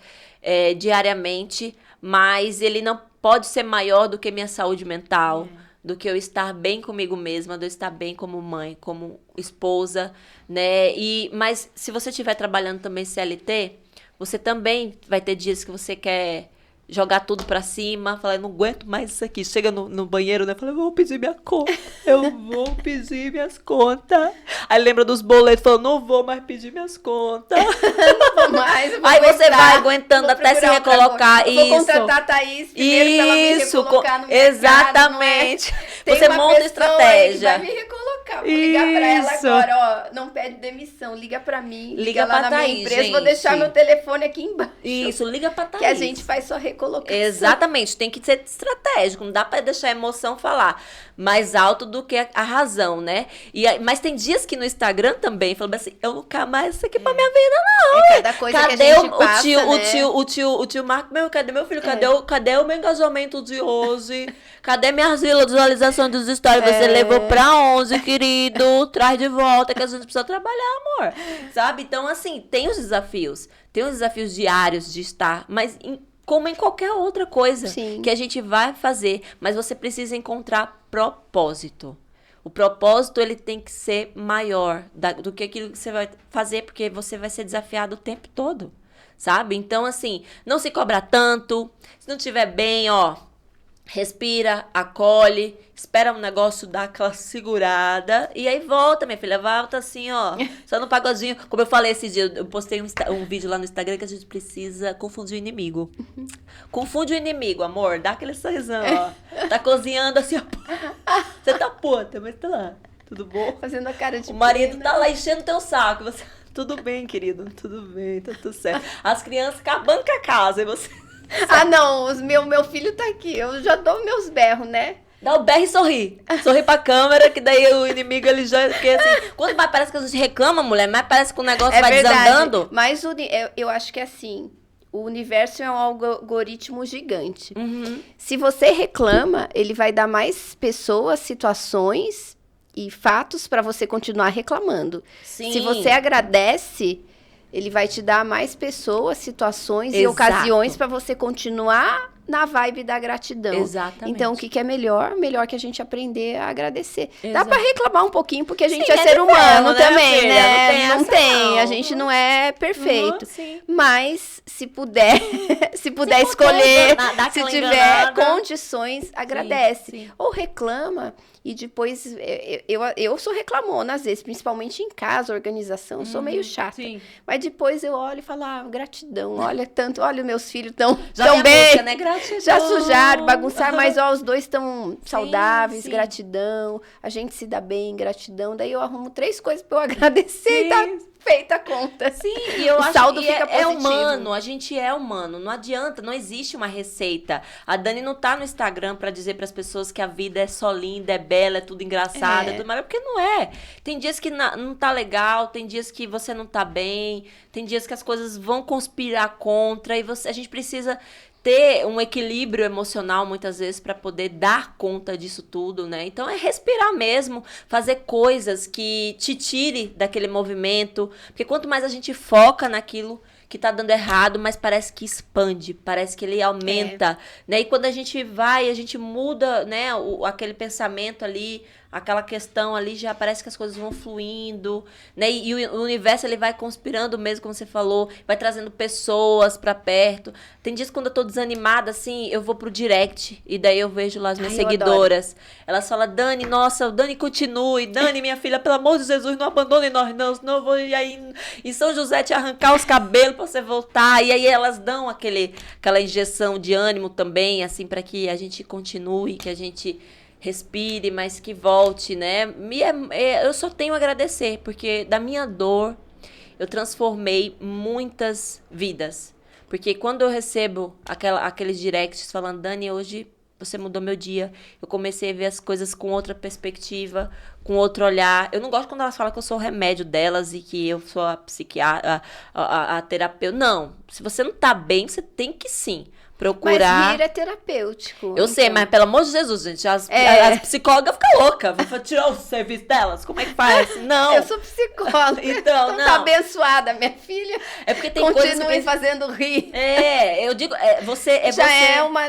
Speaker 2: diariamente, mas ele não pode ser maior do que minha saúde mental, do que eu estar bem comigo mesma, do eu estar bem como mãe, como esposa, né? Mas se você estiver trabalhando também CLT, Você também vai ter dias que você quer jogar tudo pra cima, falar, não aguento mais isso aqui. Chega no banheiro, né? Fala, eu vou pedir minha conta. Eu vou pedir minhas contas. Aí lembra dos boletos, fala, não vou mais pedir minhas contas.
Speaker 1: Não vou mais, eu vou
Speaker 2: Aí você
Speaker 1: aguentar,
Speaker 2: vai aguentando
Speaker 1: vou
Speaker 2: até se
Speaker 1: procurar outra
Speaker 2: recolocar.
Speaker 1: coisa. Eu vou
Speaker 2: Isso.
Speaker 1: contratar a Thaís primeiro pra ela me recolocar no mercado,
Speaker 2: exatamente.
Speaker 1: não é? Tem
Speaker 2: Você
Speaker 1: uma
Speaker 2: monta
Speaker 1: pessoa
Speaker 2: estratégia.
Speaker 1: aí que vai me recolocar. Vou ligar pra ela
Speaker 2: Isso.
Speaker 1: agora, ó. Não pede demissão, liga pra mim.
Speaker 2: Liga
Speaker 1: lá
Speaker 2: pra
Speaker 1: na minha
Speaker 2: Thaís,
Speaker 1: empresa, vou
Speaker 2: gente.
Speaker 1: deixar meu telefone aqui embaixo.
Speaker 2: Isso, liga pra Thaís.
Speaker 1: Que a gente faz só recolocação.
Speaker 2: Exatamente, tem que ser estratégico, não dá pra deixar a emoção falar mais alto do que a razão, né? Mas tem dias que no Instagram também, falando assim, eu nunca mais isso aqui pra minha vida, não.
Speaker 1: É cada coisa
Speaker 2: Cadê
Speaker 1: que a gente passa,
Speaker 2: o tio Marco, cadê meu filho? Cadê o meu engajamento de hoje? Cadê minhas visualizações dos stories? Você levou pra 11, querido? Traz de volta que a gente precisa trabalhar, amor. Sabe? Então, assim, tem os desafios diários de estar, mas como em qualquer outra coisa
Speaker 1: Sim.
Speaker 2: que a gente vai fazer, mas você precisa encontrar propósito. O propósito, ele tem que ser maior do que aquilo que você vai fazer, porque você vai ser desafiado o tempo todo, sabe? Então, assim, não se cobra tanto, se não estiver bem, ó, respira, acolhe, espera o negócio dar aquela segurada e aí volta, minha filha, volta assim, ó, só no pagodinho. Como eu falei esse dia, eu postei um vídeo lá no Instagram que a gente precisa confundir o inimigo. Confunde o inimigo, amor, dá aquele sorrisão, ó. Tá cozinhando assim, ó. Você tá puta, mas tá lá, tudo bom?
Speaker 1: Fazendo a cara de
Speaker 2: O marido
Speaker 1: pena.
Speaker 2: tá lá enchendo teu saco, você... Tudo bem, querido, tudo bem, tá tudo certo. As crianças acabando com a casa e você...
Speaker 1: Ah, não, meu filho tá aqui, eu já dou meus berros, né?
Speaker 2: Dá o berro e sorri. Sorri pra câmera, que daí o inimigo, ele já... Porque assim, quando mais parece que a gente reclama, mulher, mais parece que o negócio vai desandando.
Speaker 1: Mas eu acho que é assim, o universo é um algoritmo gigante.
Speaker 2: Uhum.
Speaker 1: Se você reclama, ele vai dar mais pessoas, situações e fatos para você continuar reclamando.
Speaker 2: Sim.
Speaker 1: Se você agradece, ele vai te dar mais pessoas, situações e
Speaker 2: Exato.
Speaker 1: ocasiões para você continuar na vibe da gratidão.
Speaker 2: Exatamente.
Speaker 1: Então, o que é melhor? Melhor que a gente aprender a agradecer.
Speaker 2: Exato.
Speaker 1: Dá para reclamar um pouquinho, porque a gente
Speaker 2: Sim,
Speaker 1: é ser
Speaker 2: de
Speaker 1: humano
Speaker 2: ferro, né,
Speaker 1: também,
Speaker 2: filha?
Speaker 1: né?
Speaker 2: Não tem essa, não.
Speaker 1: A gente não é perfeito.
Speaker 2: Sim.
Speaker 1: Mas, se puder, se puder escolher,
Speaker 2: dá
Speaker 1: se
Speaker 2: aquela
Speaker 1: tiver
Speaker 2: enganada.
Speaker 1: condições, agradece.
Speaker 2: Sim.
Speaker 1: Ou reclama e depois... Eu sou reclamona, às vezes, principalmente em casa, organização, eu sou meio chata.
Speaker 2: Sim.
Speaker 1: Mas depois eu olho e falo, gratidão, olha tanto, olha, meus filhos tão
Speaker 2: Já
Speaker 1: bem.
Speaker 2: Música, né? Gratidão.
Speaker 1: Já sujaram, bagunçaram, mas ó, os dois estão saudáveis,
Speaker 2: sim.
Speaker 1: gratidão, a gente se dá bem, gratidão. Daí eu arrumo 3 coisas pra eu agradecer
Speaker 2: Sim.
Speaker 1: e tá feita a conta.
Speaker 2: Sim, e eu
Speaker 1: O
Speaker 2: acho
Speaker 1: saldo
Speaker 2: que
Speaker 1: fica
Speaker 2: é
Speaker 1: positivo.
Speaker 2: humano, a gente é humano, não adianta, não existe uma receita. A Dani não tá no Instagram pra dizer pras pessoas que a vida é só linda, é bela, é tudo engraçado, é tudo maravilhoso, porque não é. Tem dias que não tá legal, tem dias que você não tá bem, tem dias que as coisas vão conspirar contra e a gente precisa ter um equilíbrio emocional muitas vezes para poder dar conta disso tudo, né? Então é respirar mesmo, fazer coisas que te tire daquele movimento, porque quanto mais a gente foca naquilo que tá dando errado, mas parece que expande, parece que ele aumenta, né? E quando a gente muda, né, aquele pensamento ali, aquela questão ali, já parece que as coisas vão fluindo, né? E o universo, ele vai conspirando mesmo, como você falou, vai trazendo pessoas pra perto. Tem dias quando eu tô desanimada, assim, eu vou pro direct, e daí eu vejo lá as minhas seguidoras. Elas falam, Dani, nossa, Dani, continue. Dani, minha filha, pelo amor de Jesus, não abandone nós, não, senão eu vou ir aí em São José te arrancar os cabelos pra você voltar. E aí elas dão aquela injeção de ânimo também, assim, pra que a gente continue, que a gente respire, mas que volte, né? Eu só tenho a agradecer, porque da minha dor eu transformei muitas vidas. Porque quando eu recebo aqueles directs falando, Dani, hoje você mudou meu dia, eu comecei a ver as coisas com outra perspectiva, com outro olhar. Eu não gosto quando elas falam que eu sou o remédio delas e que eu sou a psiquiatra, a terapeuta. Não, se você não tá bem, você tem que sim procurar.
Speaker 1: Mas rir é terapêutico.
Speaker 2: Eu sei, mas pelo amor de Jesus, gente, as psicólogas ficam loucas. Vou tirar o serviço delas. Como é que faz? Não.
Speaker 1: Eu sou psicóloga.
Speaker 2: Então, não.
Speaker 1: Tá abençoada, minha filha.
Speaker 2: É porque tem coisas que
Speaker 1: continue fazendo rir.
Speaker 2: eu digo,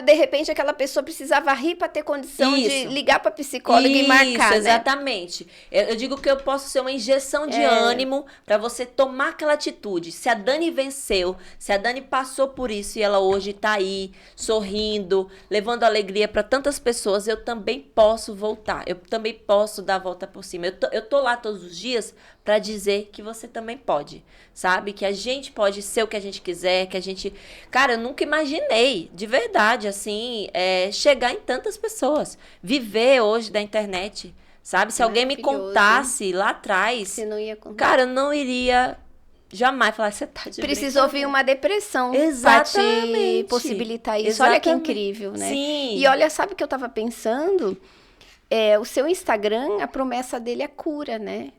Speaker 1: de repente aquela pessoa precisava rir para ter condição de ligar para psicóloga e marcar, né?
Speaker 2: Exatamente. Eu digo que eu posso ser uma injeção de ânimo para você tomar aquela atitude. Se a Dani venceu, se a Dani passou por isso e ela hoje tá aí, sorrindo, levando alegria para tantas pessoas, eu também posso voltar. Eu também posso dar a volta por cima. Eu tô lá todos os dias para dizer que você também pode, sabe? Que a gente pode ser o que a gente quiser, que a gente... Cara, eu nunca imaginei, de verdade, assim, chegar em tantas pessoas. Viver hoje da internet, sabe? Se alguém me contasse lá atrás...
Speaker 1: Você não ia contar.
Speaker 2: Cara, eu não iria... Jamais falar, você tá de
Speaker 1: Precisou vir uma depressão pra te possibilitar isso.
Speaker 2: Exatamente.
Speaker 1: Olha que incrível, né?
Speaker 2: Sim.
Speaker 1: E olha, sabe o que eu tava pensando? O seu Instagram, a promessa dele é cura, né?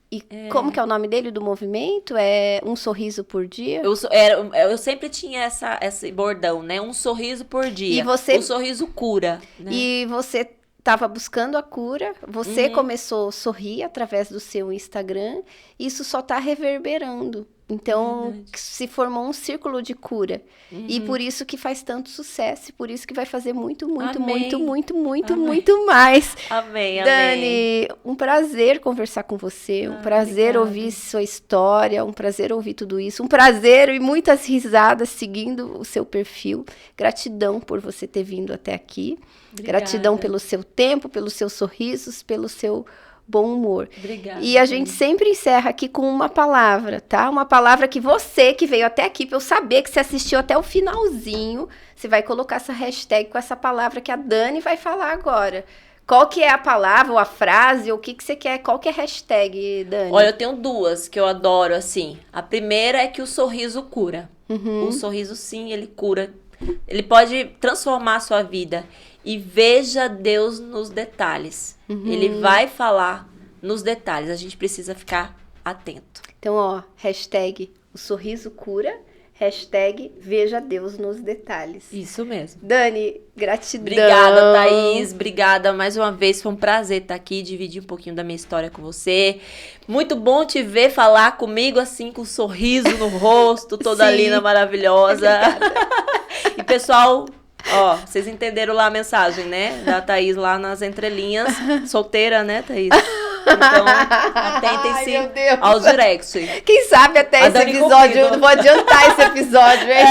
Speaker 1: E como que é o nome dele, do movimento? É um sorriso por dia?
Speaker 2: Eu sempre tinha esse bordão, né? Um sorriso por dia.
Speaker 1: E você...
Speaker 2: O sorriso cura. Né?
Speaker 1: E você estava buscando a cura, você começou a sorrir através do seu Instagram, isso só está reverberando. Então, se formou um círculo de cura. E por isso que faz tanto sucesso, e por isso que vai fazer muito, muito, muito, muito, muito, muito mais.
Speaker 2: Amém,
Speaker 1: Dani, um prazer conversar com você, um prazer ouvir sua história, um prazer ouvir tudo isso, um prazer e muitas risadas seguindo o seu perfil. Gratidão por você ter vindo até aqui. Obrigada. Gratidão pelo seu tempo, pelos seus sorrisos, pelo seu bom humor.
Speaker 2: Obrigada.
Speaker 1: E a gente sempre encerra aqui com uma palavra, tá? Uma palavra que você que veio até aqui, para eu saber que você assistiu até o finalzinho, você vai colocar essa hashtag com essa palavra que a Dani vai falar agora. Qual que é a palavra ou a frase, ou o que você quer? Qual que é a hashtag, Dani?
Speaker 2: Olha, eu tenho duas que eu adoro, assim. A primeira é que o sorriso cura. O sorriso, sim, ele cura. Ele pode transformar a sua vida. E veja Deus nos detalhes. Ele vai falar nos detalhes. A gente precisa ficar atento.
Speaker 1: Então, ó, hashtag o sorriso cura, hashtag veja Deus nos detalhes.
Speaker 2: Isso mesmo.
Speaker 1: Dani, gratidão.
Speaker 2: Obrigada, Thaís. Obrigada mais uma vez. Foi um prazer estar aqui, dividir um pouquinho da minha história com você. Muito bom te ver falar comigo assim, com um sorriso no rosto, toda linda, maravilhosa. E, pessoal... Ó, vocês entenderam lá a mensagem, né? Da Thaís lá nas entrelinhas. Solteira, né, Thaís? Então, atentem-se aos directs.
Speaker 1: Quem sabe até esse episódio, eu não vou adiantar esse episódio, hein?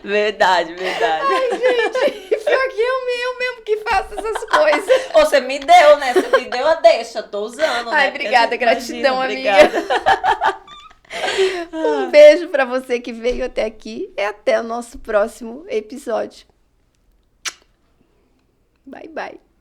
Speaker 2: Verdade.
Speaker 1: Ai, gente, pior que eu mesmo que faço essas coisas.
Speaker 2: Ô, você me deu, né? Você me deu a deixa, tô usando, né?
Speaker 1: Ai, obrigada, gratidão,
Speaker 2: obrigada.
Speaker 1: amiga. Um beijo pra você que veio até aqui e até o nosso próximo episódio. Bye, bye.